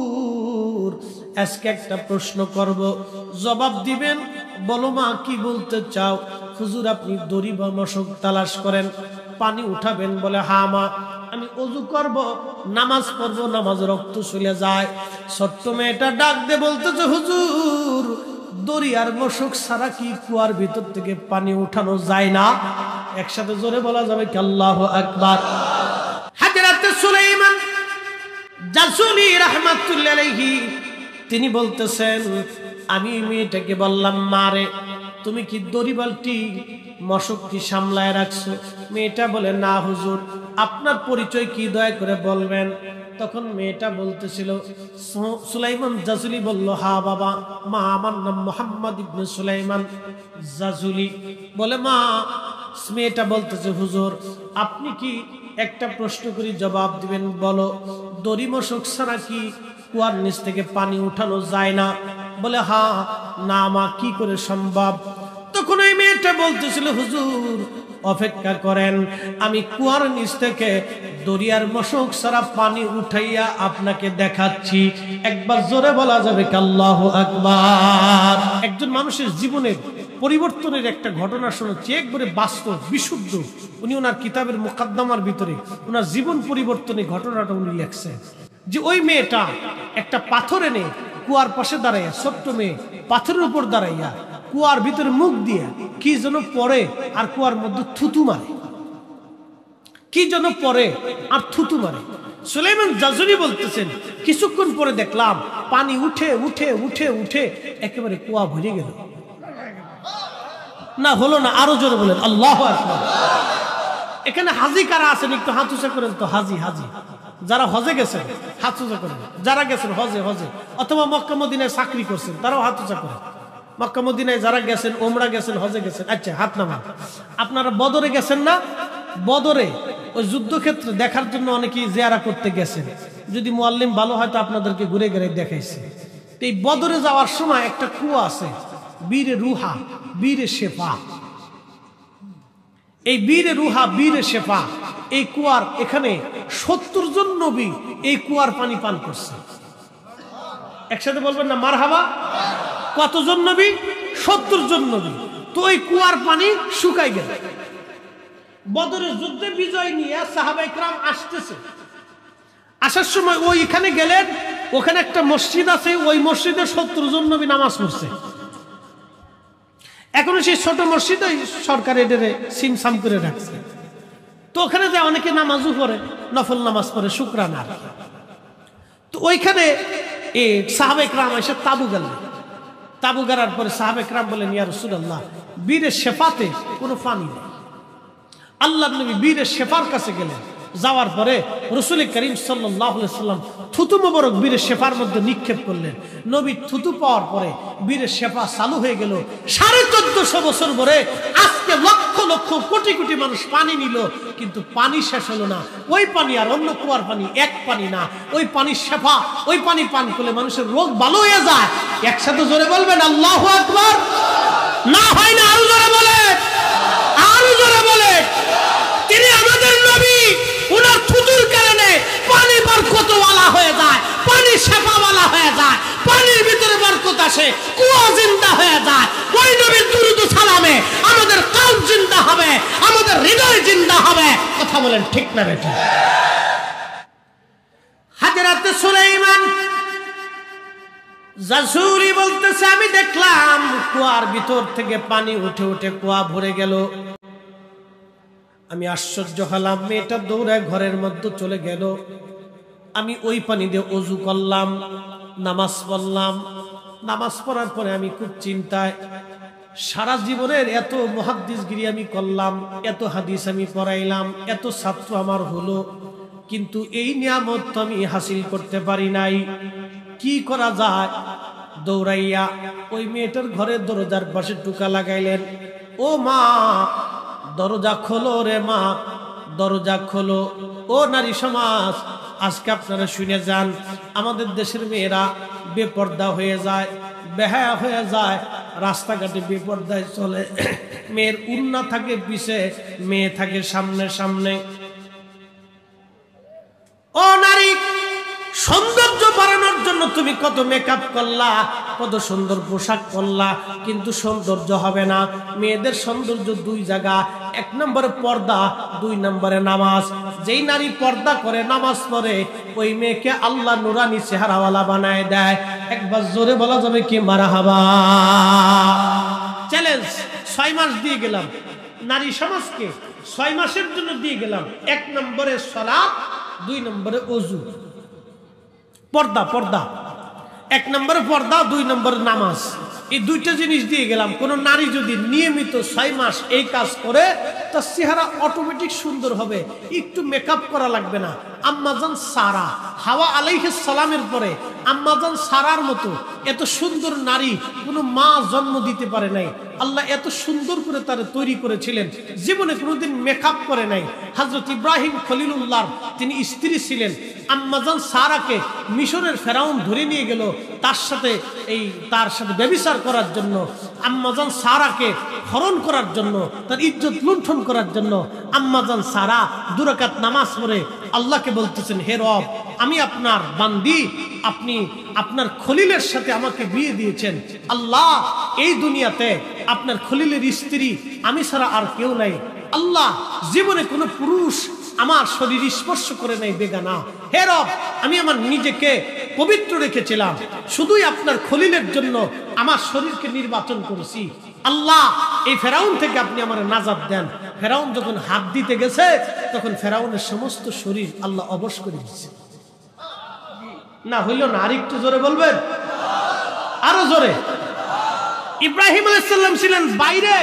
আজকে একটা প্রশ্ন করব জবাব দিবেন বলো মা কি বলতে চাও হুজুর আপনি দড়ি বা মশক তালাশ করেন পানি উঠাবেন বলে হ্যাঁ মা আমি ওযু করব নামাজ পড়ব নামাজ রক্ত চলে যায় ছোট্ট মেয়েটা ডাক দে বলতেছে হুজুর দড়ি আর মশক ছাড়া কি কুয়ার ভিতর থেকে পানি উঠানো যায় না একসাথে জোরে বলা যাবে কি আল্লাহু আকবার হযরত সুলাইমান জাসুলি রাহমাতুল্লাহি আলাইহি তিনি বলতেছেন আমি মেয়েটাকে বললাম মারে তুমি কি দড়ি বালতি মশক কি সামলায় রাখছো মেয়েটা বলে না হুজুর আপনার পরিচয় কি দয়া করে বলবেন তখন মেয়েটা বলতেছিল সুলাইমান জাজুলি বলল হ্যাঁ বাবা মা আমার নাম মুহাম্মদ ইবনে সুলাইমান জাজুলি বলে মা মেয়েটা বলতেছে হুজুর আপনি কি একটা প্রশ্ন করি জবাব দিবেন বলো দড়ি মশক ছাড়া কি কুয়ার নিচ থেকে পানি উঠানো যায় না বলে হ্যাঁ না মা কি করে সম্ভব তখন ওই মেয়েটা বলতেছিল হুজুর অপেক্ষা করেন, আমি কুয়ার নিচ থেকে দরিয়ার মশক সারা পানি উঠাইয়া আপনাকে দেখাচ্ছি। একবার জোরে বলা যাবে কি আল্লাহু আকবার। একজন মানুষের জীবনের পরিবর্তনের একটা ঘটনা শোনাচ্ছি, একবারে বাস্তব বিশুদ্ধ। উনি ওনার কিতাবের মুকাদ্দমার ভিতরে ওনার জীবন পরিবর্তনের ঘটনাটা উনি লিখছেন যে ওই মেয়েটা একটা পাথর এনে কুয়ার পাশে দাঁড়াইয়া, ছোট্ট মেয়ে পাথরের উপর দাঁড়াইয়া কুয়ার ভিতরে মুখ দিয়ে কি যেন পড়ে আর কুয়ার মধ্যে থুতু মারে, কি যেন পড়ে আর থুতু মারে। সুলাইমান জাজুরি বলতেছেন কিছুক্ষণ পরে দেখলাম পানি উঠে উঠে উঠে উঠে একেবারে কুয়া ভরে গেল। না হলো না, আরো জোরে বলেন আল্লাহু আকবার। এখানে হাজি কারা আছেন একটু হাত উঁচা করেন তো। হাজি হাজি যারা হজে গেছেন হাত উঁচা করেন, যারা গেছেন হজে হজে অথবা মক্কা মদিনায় চাকরি করছেন তারাও হাত উঁচা করেন। মক্কা মদিনায় যারা গেছেন, ওমরা গেছেন, হজে গেছেন, আচ্ছা হাত নামান। আপনারা বদরে গেছেন না? বদরে ওই যুদ্ধক্ষেত্রে দেখার জন্য অনেকেই জিয়ারা করতে গেছেন। যদি মুআল্লিম ভালো হয় তো আপনাদেরকে ঘুরে ঘুরে দেখাইছে। এই বদরে যাওয়ার সময় একটা কুয়া আছে, বীরে রুহা বীরে শেফা। এই বীরে রুহা বীরে শেফা, এই কুয়ার এখানে 70 জন নবী এই কুয়ার পানি পান করছে। একসাথে বলবেন না মারহাবা। কতজন নবী? 70 জন নবী। তো এই কুয়ার পানি শুকাই গেল। বদরের যুদ্ধে বিজয় নিয়ে সাহাবায়ে কেরাম আসতেছে। আসার সময় ওইখানে গেলেন, ওখানে একটা মসজিদ আছে, ওই মসজিদে 70 জন নবী নামাজ পড়ছে। এখন সেই ছোট মসজিদে সরকার এটারে সিমসাম করে রাখছে। তো ওখানে যে অনেকে নামাজও পড়ে, নফল নামাজ পড়ে, শুকরানা। তো ওইখানে এই সাহাবায়ে কেরাম এসে তাবু গেলেন। তাবু গাড়ার পরে সাহাবায়ে কেরাম বলেন ইয়া রাসূলুল্লাহ, বীরে শেফাতে কোনো পানি নেই। আল্লাহর নবী বীরে শেফার কাছে গেলেন। যাওয়ার পরে রাসূল করিম সাল্লাল্লাহু আলাইহি সাল্লাম থুতু মোবারক বীরে শেফার মধ্যে নিক্ষেপ করলেন। নবী থুতু পাওয়ার পরে বীরে শেফা চালু হয়ে গেল। 1450 বছর পরে আজকে লক্ষ লক্ষ কোটি কোটি মানুষ পানি নিল, কিন্তু পানি শেষ হলো না। ওই পানি আর অন্য কুয়ার পানি এক পানি না, ওই পানি শেফা। ওই পানি পান করলে মানুষের রোগ ভালো হয়ে যায়। একসাথে জোরে বলবেন আল্লাহু আকবার। না হয় না, আরো জোরে বলে, আরো জোরে বলে। তিনি আমাদের নবী, উনার থুতুর কারণে পানি বরকতওয়ালা হয়ে যায়, পানি শেফাওয়ালা হয়ে যায়, পানির ভিতরে বরকত আসে, কুয়া জিন্দা হয়ে যায়। ওই নবীর দুরূদ ও সালামে আমাদের কলব জিন্দা হবে, আমাদের হৃদয় জিন্দা হবে। কথা বলেন ঠিক না বেটা? হযরত সুলাইমান জাসুরি বলতেছে আমি দেখলাম কুয়ার ভিতর থেকে পানি উঠে উঠে কুয়া ভরে গেল। আমি আশ্চর্য হলাম। মেয়েটা দৌড়ায় ঘরের মধ্যে চলে গেল। আমি ওই পানি দিয়ে ওযু করলাম, নামাজ পড়লাম। নামাজ পড়ার পরে আমি খুব চিন্তায়, সারা জীবনের এত মুহাদ্দিসগিরি আমি করলাম, এত হাদিস আমি পড়াইলাম, এত ছাত্র আমার হলো, কিন্তু এই নিয়ামত তো আমি হাসিল করতে পারি নাই। কি করা যায়? দৌড়াইয়া ওই মেয়েটার ঘরের দরজার পাশে টুকা লাগাইলেন। ও মা, দরজা খোলো রে মা, দরজা খোলো। ও নারী সমাজ, আজকে আপনারা শুনে যান, আমাদের দেশের মেয়েরা বেপর্দা হয়ে যায়, বেহায়া হয়ে যায়, রাস্তাঘাটে বেপর্দায় চলে। মেয়ের উন্না থাকে পিছে, মেয়ে থাকে সামনে সামনে। ও নারী, সৌন্দর্য বাড়ানোর জন্য তুমি কত মেকআপ করলা, কত সুন্দর পোশাক পরলা, কিন্তু সৌন্দর্য হবে না। মেয়েদের সৌন্দর্য দুই জায়গা, 1 নম্বরে পর্দা, 2 নম্বরে নামাজ। যেই নারী পর্দা করে, নামাজ পড়ে, ওই মেয়েকে আল্লাহ নুরানি চেহারাওয়ালা বানায় দেয়। একবার জোরে বলা যাবে কি মারহাবা? চ্যালেঞ্জ 6 মাস দিয়ে গেলাম নারী সমাজকে, 6 মাসের জন্য দিয়ে গেলাম। 1 নম্বরে সালাত, 2 নম্বরে ওযু। পর্দা পর্দা, 1 নম্বরে পর্দা, 2 নম্বরে নামাজ। এই 2টা জিনিস দিয়ে গেলাম। কোন নারী যদি নিয়মিত 6 মাস এই কাজ করে, তার চেহারা অটোমেটিক সুন্দর হবে, একটু মেকআপ করা লাগবে না। আম্মাজান সারা, হাওয়া আলাইহিস সালামের পরে আম্মাজান সারার মতো এত সুন্দর নারী কোনো মা জন্ম দিতে পারে নাই। আল্লাহ এত সুন্দর করে তারা তৈরি করেছিলেন, জীবনে কোনোদিন মেকআপ করে নাই। হযরত ইব্রাহিম খলিলুল্লাহ তিনি স্ত্রী ছিলেন। আম্মাজান সারাকে মিশরের ফেরাউন ধরে নিয়ে গেল তার সাথে ব্যভিচার করার জন্য, আম্মাজান সারাকে হরণ করার জন্য, তার ইজ্জত লুণ্ঠন করার জন্য। আম্মাজান সারা 2 রাকাত নামাজ পড়ে আল্লাহকে বলতেছেন, হে রব, আমি আপনার বান্দি, আপনি আপনার খলিলের সাথে আমাকে বিয়ে দিয়েছেন। আল্লাহ, এই দুনিয়াতে আপনার খলিলের স্ত্রী আমি ছাড়া আর কেউ নাই। আল্লাহ, জীবনে কোনো পুরুষ আমার শরীর স্পর্শ করে নাই বেগানা। হে রব, আমি আমার নিজেকে পবিত্র রেখেছিলাম, শুধুই আপনার খলিলের জন্য আমার শরীরকে নির্বাচন করেছি। আল্লাহ, এই ফেরাউন থেকে আপনি আমার নাজাত দেন। ফেরাউন যখন হাত দিতে গেছে তখন ফেরাউনের সমস্ত শরীর আল্লাহ অবশ করে দিচ্ছে। না হইল না, আরেকটু জোরে বলবেন, আরো জোরে। ইব্রাহিম আলাইহিস সালাম ছিলেন বাইরে,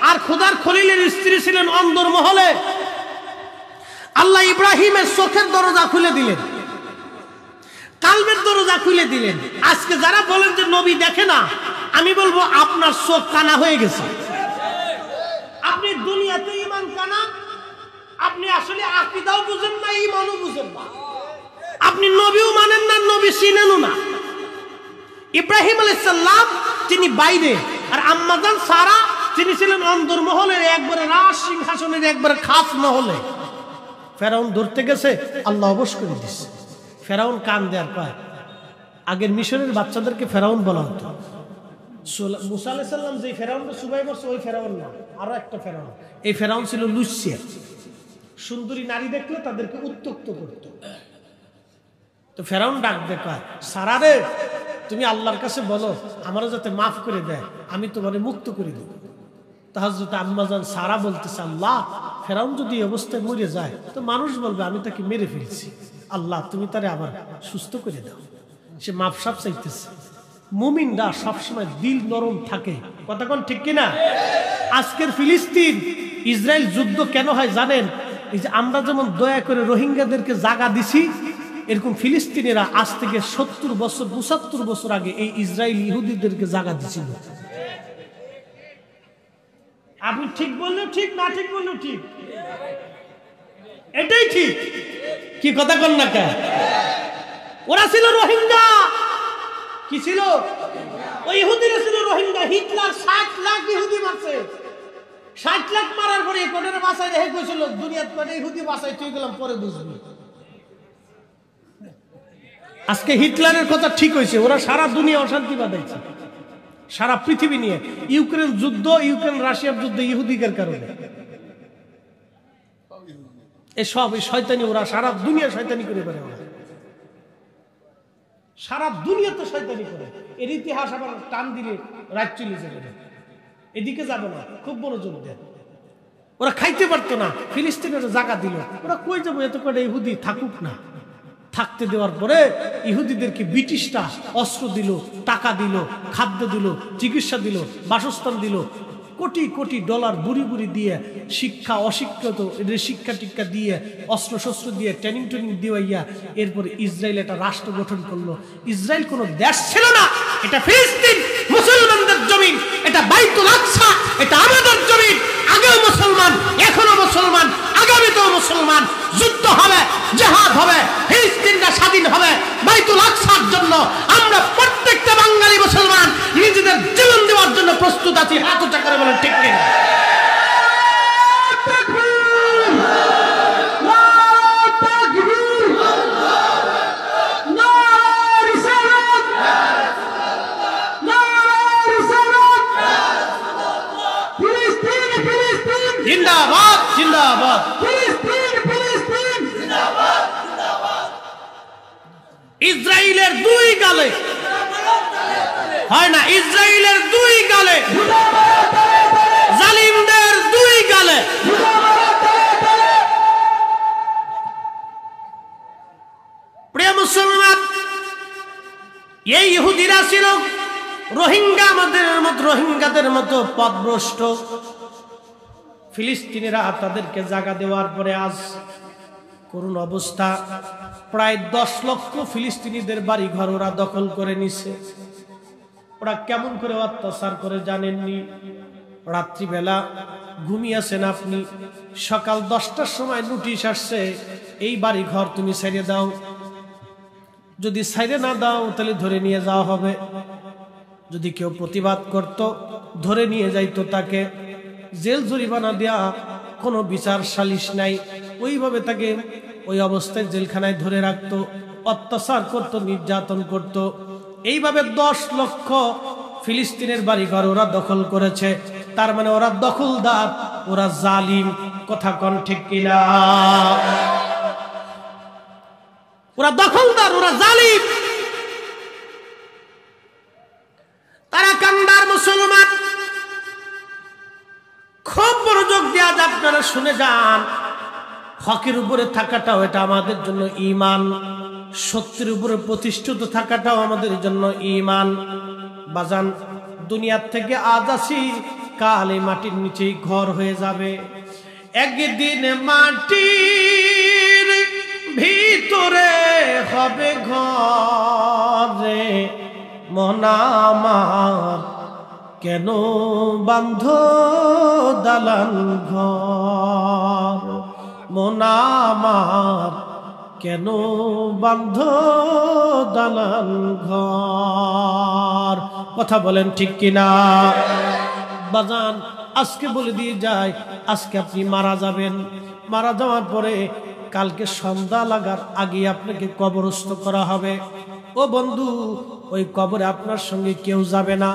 আর খোদার খলিলের স্ত্রী ছিলেন অন্দর মহলে। আল্লাহ ইব্রাহিমের চোখের দরজা খুলে দিলেন, কালবের দরজা খুলে দিলেন। আজকে যারা বলেন যে নবী দেখে না, আমি বলবো আপনার চোখ কানা হয়ে গেছে। আপনি দুনিয়াতে ঈমান কানা, আপনি আসলে আকীদাও বুঝেন না, ঈমানও বুঝেন না, আপনি নবীও মানেন না, নবী চিনেনও না। ইব্রাহিম আলাইহিস সালাম তিনি বাইরে, আর আম্মাজান সারা তিনি ছিলেন অন্দর মহলের একবারে রাজ সিংহাসনের একবারে খাস মহলে। ফেরাউন ধরতে গেছে, আল্লাহ অবশ করে দিচ্ছে। ফেরাউন কান দেয়ার পায়। আগের মিশরের বাচ্চাদেরকে ফেরাউন বলা হতো। মুসা আলাইহিস সালাম যে ফেরাউনকে সুবাই করছে ওই ফেরাউন না, আরো একটা ফেরাউন। এই ফেরাউন ছিল লুচ্চা, সুন্দরী নারী দেখলে তাদেরকে উত্ত্যক্ত করত। তো ফেরাউন ডাক দেখায়, সারারে, তুমি আল্লাহর কাছে বলো আমারও যাতে মাফ করে দেয়, আমি তোমারে মুক্ত করে দেব। হযরত আম্মাজান সারা বলতেছে, আল্লাহ, ফেরাউন যদি এই অবস্থায় মরে যায় তো মানুষ বলবে আমি তাকে মেরে ফেলছি। আল্লাহ, তুমি তারে আবার সুস্থ করে দাও। সে মাফ সাপ চাইতেছে। মুমিনরা সবসময় দিল নরম থাকে, কথা কোন ঠিক কিনা? আজকের ফিলিস্তিন ইসরায়েল যুদ্ধ কেন হয় জানেন? এই যে আমরা যেমন দয়া করে রোহিঙ্গাদেরকে জায়গা দিছি, এরকম ফিলিস্তিনিরা আজ থেকে 70 বছর 75 বছর আগে এই ইসরায়েল ইহুদিদেরকে জায়গা দিছিল। আপনি ঠিক বললেও ঠিক, না ঠিক বললেও ঠিক, এটাই ঠিক। কি কথা কন না কে? ওরা ছিল রোহিঙ্গা। কি ছিল? ওই ইহুদিরা ছিল রোহিঙ্গা। হিটলার 60 লাখ ইহুদি মারছে। 60 লাখ মারার পরে কোনের বাসায় রেখে কইছিল দুনিয়ার কোনে ইহুদি বাসায় তুই গেলাম পরে বুঝবি। আজকে হিটলারের কথা ঠিক হয়েছে, ওরা সারা দুনিয়া অশান্তি বাঁধাইছে, সারা পৃথিবী নিয়ে। ইউক্রেন যুদ্ধ, ইউক্রেন রাশিয়ার যুদ্ধ ইহুদিদের কারণে। এসব এই শয়তানি, ওরা সারা দুনিয়া শয়তানি করে বেড়ে, ওরা সারা দুনিয়াতে শয়তানি করে। এর ইতিহাস আবার টান দিলে রাত চলে যাবে, এদিকে যাবে না। খুব মনোযোগ দেন। ওরা খাইতে পারতো না, ফিলিস্তিনের জায়গা দিল। ওরা কই যাবো, এত করে ইহুদি থাকুক না। থাকতে দেওয়ার পরে ইহুদিদেরকে ব্রিটিশরা অস্ত্র দিল, টাকা দিল, খাদ্য দিল, চিকিৎসা দিল, বাসস্থান দিল, কোটি কোটি ডলার বুড়ি বুড়ি দিয়ে, শিক্ষা অশিক্ষিত এদের শিক্ষা টিক্ষা দিয়ে, অস্ত্র শস্ত্র দিয়ে, ট্রেনিং দিওয়াইয়া এরপরে ইসরায়েল একটা রাষ্ট্র গঠন করলো। ইসরায়েল কোনো দেশ ছিল না, এটা ফিলিস্তিন মুসলমানদের জমিন, এটা বাইতুল আকসা, এটা আমাদের জমিন। আগেও মুসলমান, এখনো মুসলমান, আগামীতেও মুসলমান। যুদ্ধ হবে, জিহাদ হবে, ফিলিস্তিনটা স্বাধীন হবে বাইতুল আকসার জন্য। আমরা প্রত্যেকটা বাঙালি মুসলমান নিজেদের জীবন দেওয়ার জন্য প্রস্তুত আছি। হাত উঁচা করে বলেন ঠিক কিনা? জিন্দাবাদ, জিন্দাবাদ। ইসরায়েলের 2 গালে হয় না, ইসরায়েলের 2 গালে, জালিমদের 2 গালে। প্রিয় মুসলমান, এই ইহুদিরা ছিল রোহিঙ্গাদের মতো পথভ্রষ্ট। ফিলিস্তিনিরা তাদেরকে জায়গা দেওয়ার পরে আজ করুণ অবস্থা। প্রায় 10 লক্ষ ফিলিস্তিনিদের বাড়ি ঘর ওরা দখল করে নিছে। ওরা কেমন করে অত্যাচার করে জানেননি? রাত্রিবেলা ঘুমিয়েছেন আপনি, সকাল 10টার সময় নোটিশ আসছে, এই বাড়ি ঘর তুমি ছেড়ে দাও। যদি ছেড়ে না দাও তাহলে ধরে নিয়ে যাওয়া হবে। যদি কেউ প্রতিবাদ করত ধরে নিয়ে যাইতো তাকে, জেল জরিমানা দেয়া, কোনো বিচার সালিশ নাই। ওইভাবে তাকে ওই অবস্থায় জেলখানায় ধরে রাখতো, অত্যাচার করত, নির্যাতন করত। এইভাবে 10 লক্ষ ফিলিস্তিনের বাড়িঘর ওরা দখল করেছে। তার মানে ওরা দখলদার, ওরা জালিম। কথা কোন ঠিক কিনা? ওরা দখলদার, ওরা জালিম। তারা কান্দার মুসলমান। খুব মনোযোগ দেয়া যাক, আপনারা শুনে যান। হকের উপরে থাকাটাও এটা আমাদের জন্য ঈমান, সত্যের উপরে প্রতিষ্ঠিত থাকাটাও আমাদের জন্য ঈমান। বাজান, দুনিয়ার থেকে আজ আসি, কাল এই মাটির নিচেই ঘর হয়ে যাবে। একদিন মাটির ভিতরে হবে ঘরে, মন আমার কেন বান্ধ দালান ঘর, মন আমার কেন বান্ধ দালান ঘর। কথা বলেন ঠিক কিনা? বাজান, আজকে বলে দিয়ে যায়, আজকে আপনি মারা যাবেন। মারা যাওয়ার পরে কালকে সন্ধ্যা লাগার আগে আপনাকে কবরস্থ করা হবে। ও বন্ধু, ওই কবরে আপনার সঙ্গে কেউ যাবে না,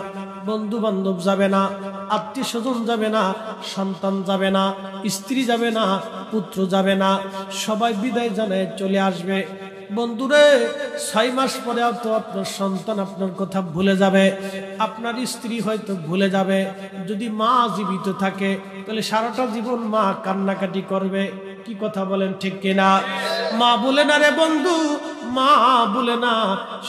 বন্ধু বান্ধব যাবে না, আত্মীয় স্বজন যাবে না, সন্তান যাবে না, স্ত্রী যাবে না, পুত্র যাবে না, সবাই বিদায় জানায় চলে আসবে। বন্ধুরে, 6 মাস পরে তো আপনার সন্তান আপনার কথা ভুলে যাবে, আপনার স্ত্রী হয়তো ভুলে যাবে। যদি মা জীবিত থাকে তাহলে সারাটা জীবন মা কান্নাকাটি করবে। কি কথা বলেন ঠিক কিনা? মা ভুলে না রে বন্ধু, মা ভুলে না।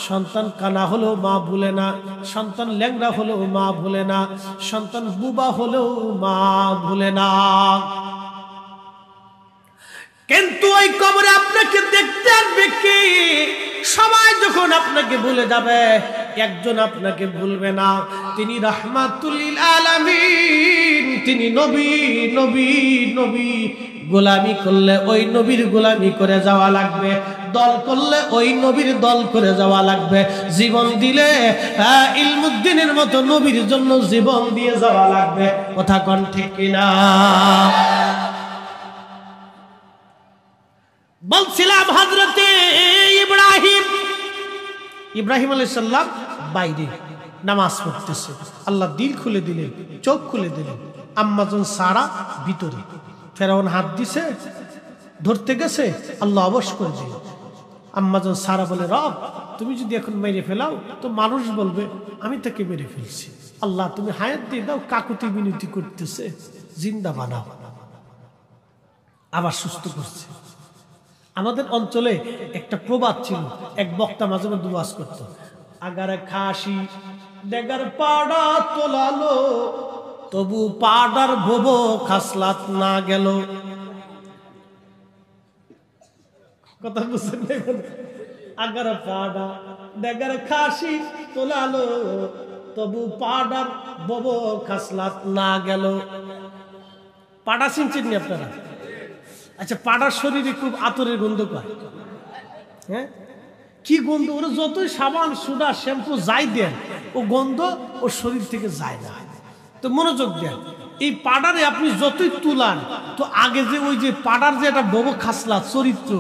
সন্তান কানা হলেও মা ভুলে না, সন্তান ল্যাংড়া হলেও মা ভুলে না, সন্তান বুবা হলেও মা ভুলে না। কিন্তু ওই কবরে আপনাকে দেখতে আসবে কি? সবাই যখন আপনাকে ভুলে যাবে, একজন আপনাকে ভুলবে না, তিনি রাহমাতুল লিল আলামিন, তিনি নবী। নবী নবী গোলামি করলে ওই নবীর গোলামি করে যাওয়া লাগবে, দল করলে ওই নবীর দল করে যাওয়া লাগবে, জীবন দিলে ইলমুদ্দিনের মতো নবীর জন্য জীবন দিয়ে যাওয়া লাগবে। কথা কোন ঠিক কিনা? বলছিলাম হযরতে ইব্রাহিম আলাইহিস সালাম বাইরে নামাজ পড়তেছে, আল্লাহ দিল খুলে দিলেন, চোখ খুলে দিলেন। আম্মাজান সারা ভিতরে, ফেরাউন হাত দিছে, ধরতে গেছে, আল্লাহ অবশ করে দিল। আম্মাজান সারা বলে, রব তুমি যদি এখন মেরে ফেলাও তো মানুষ বলবে আমি তাকে মেরে ফেলছি। আল্লাহ তুমি হায়াত দিয়ে দাও, কাকুতি মিনতি করতেছে, জিন্দা বানাও। আবার সুস্থ করছে। আমাদের অঞ্চলে একটা প্রবাদ ছিল, এক বক্তা মাঝে মধ্যে ওয়াজ করতো, আগার খাসি দেগার পাড়া তোলালো, তবু পাড়ার ভোবো খাসলাত না গেল। কথা বুঝছেন? আগার পাড়া দেগার খাসি তোলালো, তবু পাড়ার ভোবো খাসলাত না গেল। পাড়া চিনছেন নি আপনারা? আচ্ছা, পাড়ার শরীরে খুব আতরের গন্ধ পায়। হ্যাঁ, কি গন্ধ! ওরা যতই সাবান সুডা শ্যাম্পু যাই দেন, ও গন্ধ ওর শরীর থেকে যায় না। তো মনোযোগ দেন, এই পাড়ারে আপনি যতই তুলান, তো আগে যে ওই যে পাড়ার যে একটা বব খাসলা চরিত্র,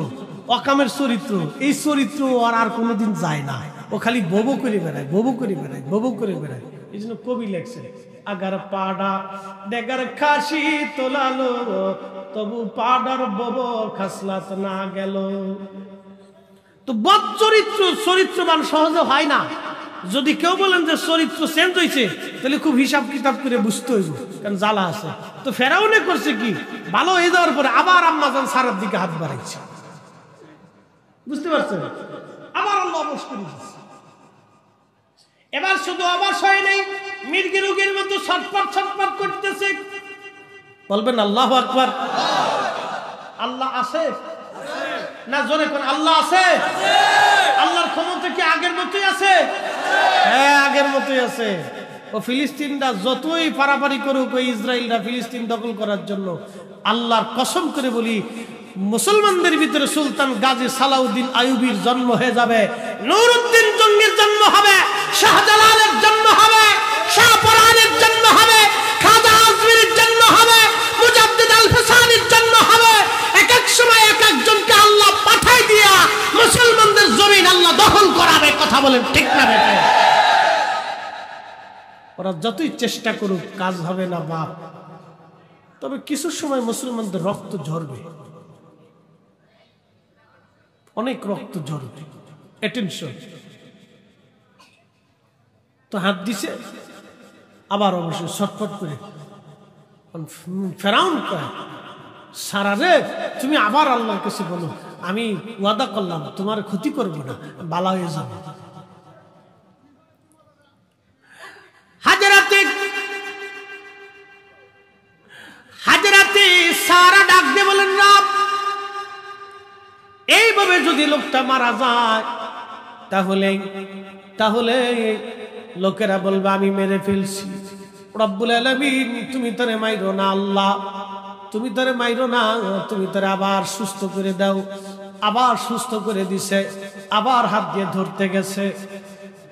অকামের চরিত্র, এই চরিত্র আর কোনোদিন যায় না। ও খালি ববো করে বেড়ায়, ববো করে বেড়ায়, ববো করে বেড়ায়। এই জন্য কবি লেখছে, আগার পাড়া দেগার খাসি তোলালো, তবু পাড়ার বব খাসলাত না গেল। তো বদ চরিত্র চরিত্রবান সহজে হয় না। যদি কেউ বলেন যে চরিত্র চেঞ্জ হয়েছে, তাহলে খুব হিসাব কিতাব করে বুঝতে হইব, কারণ জ্বালা আছে। তো ফেরাউনে করছে কি, ভালো হয়ে যাওয়ার পরে আবার আম্মাজান সারার দিকে হাত বাড়াইছে। বুঝতে পারছেন? আবার আল্লাহ অবশ করে দিচ্ছে। এবার শুধু অবশ হয় নাই, মির্গি রোগের মতো ছটপট ছটপট করতেছে। বলবেন আল্লাহু আকবার। আল্লাহ আছে? না জোরে কোন আল্লাহ আছে? আল্লাহর ক্ষমতা কি আগের মতোই আছে? হ্যাঁ, আগের মতোই আছে। ও ফিলিস্তিনরা যতই পারাপারি করুক, ওই ইসরায়েলরা ফিলিস্তিন দখল করার জন্য, আল্লাহর কসম করে বলি, মুসলমানদের ভিতরে সুলতান গাজী সালাউদ্দিন আইয়ুবীর জন্ম হয়ে যাবে, নুরউদ্দিন জঙ্গির জন্ম হবে, শাহজালালের জন্ম হবে, শাহপরানের জন্ম হবে, খাজা আজমিরের জন্ম হবে, মুজাদ্দিদ আল ফিসানির জন্ম হবে। এক এক সময় এক একজনকে আল্লাহ পাঠাই দিয়া মুসলমানদের জমিন আল্লাহ দখল করাবে। কথা বলেন ঠিক না বেটা? ওরা যতই চেষ্টা করুক কাজ হবে না বাপ। তবে কিছু সময় মুসলমানদের রক্ত ঝরবে, অনেক রক্ত ঝরবে। অ্যাটেনশন তো হাত দিছে, আবার অবশ্যই ছটফট করে ফেরাউন কয়, সারা রে তুমি আবার আল্লাহর কাছে বলো, আমি ওয়াদা করলাম তোমার ক্ষতি করবো না, বালা হয়ে যাবে। হাজরাতে সারা ডাক দিয়ে বলেন, রব এইভাবে যদি লোকটা মারা যায় তাহলে লোকেরা বলবে আমি মেরে ফেলছি। রব্বুল আলামিন তুমি তারে মাইরো না, আল্লাহ তুমি তারে মাইরো না, তুমি তারে আবার সুস্থ করে দাও। আবার সুস্থ করে দিছে, আবার হাত দিয়ে ধরতে গেছে,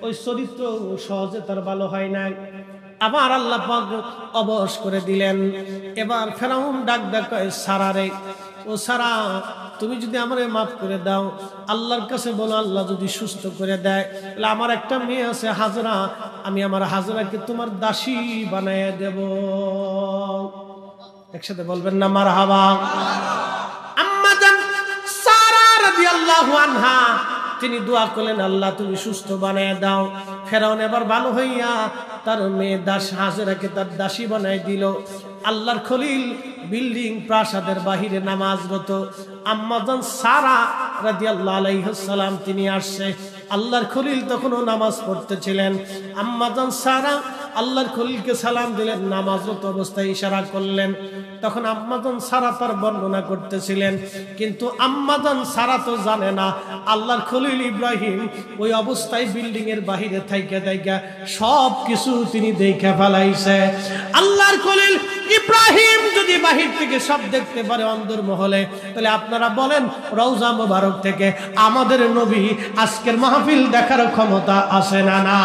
ওই চরিত্র সহজে তার ভালো হয় নাই। আবার আল্লাহ পাক অবশ করে দিলেন। এবার ফেরাউন ডাক কয়, সারা রে, ও সারা তুমি যদি আমারে মাফ করে দাও, আল্লাহর কাছে বলো, আল্লাহ যদি সুস্থ করে দেয়, তাহলে আমার একটা মেয়ে আছে হাজরা, আমি আমার হাজরাকে তোমার দাসী বানায় দেব। একসাথে বলবেন না মারহাবা? আম্মা জান সারা রাদিয়াল্লাহু আনহা তিনি দোয়া করলেন, আল্লাহ তুমি সুস্থ বানায় দাও। ফেরাউন এবার ভালো হইয়া তার মেয়ে দাস হাজরাকে তার দাসী বানায় দিল। আল্লাহর খলিল বিল্ডিং প্রাসাদের বাহিরে নামাজরত আম্মা জান সারা রাদিয়াল্লাহু আলাইহিস সালাম তিনি আসছে। আল্লাহর খলিল তখনও নামাজ পড়তেছিলেন। আম্মা জান সারা আল্লাহর খলিলকে সালাম দিলেন, নামাজরত অবস্থায় ইশারা করলেন। তখন আম্মা জান সারা তার বর্ণনা করতেছিলেন, কিন্তু আম্মা জান সারা তো জানে না আল্লাহর খলিল ইব্রাহিম ওই অবস্থায় বিল্ডিং এর বাহিরে থাইকা সব কিছু তিনি দেখে ফেলাইছে। আল্লাহর খলিল ইব্রাহিম যদি বাহির থেকে সব দেখতে পারে অন্দর মহলে, তাহলে আপনারা বলেন রওজা মুবারক থেকে আমাদের নবী আজকের মাহফিল দেখার ক্ষমতা আছে না? না।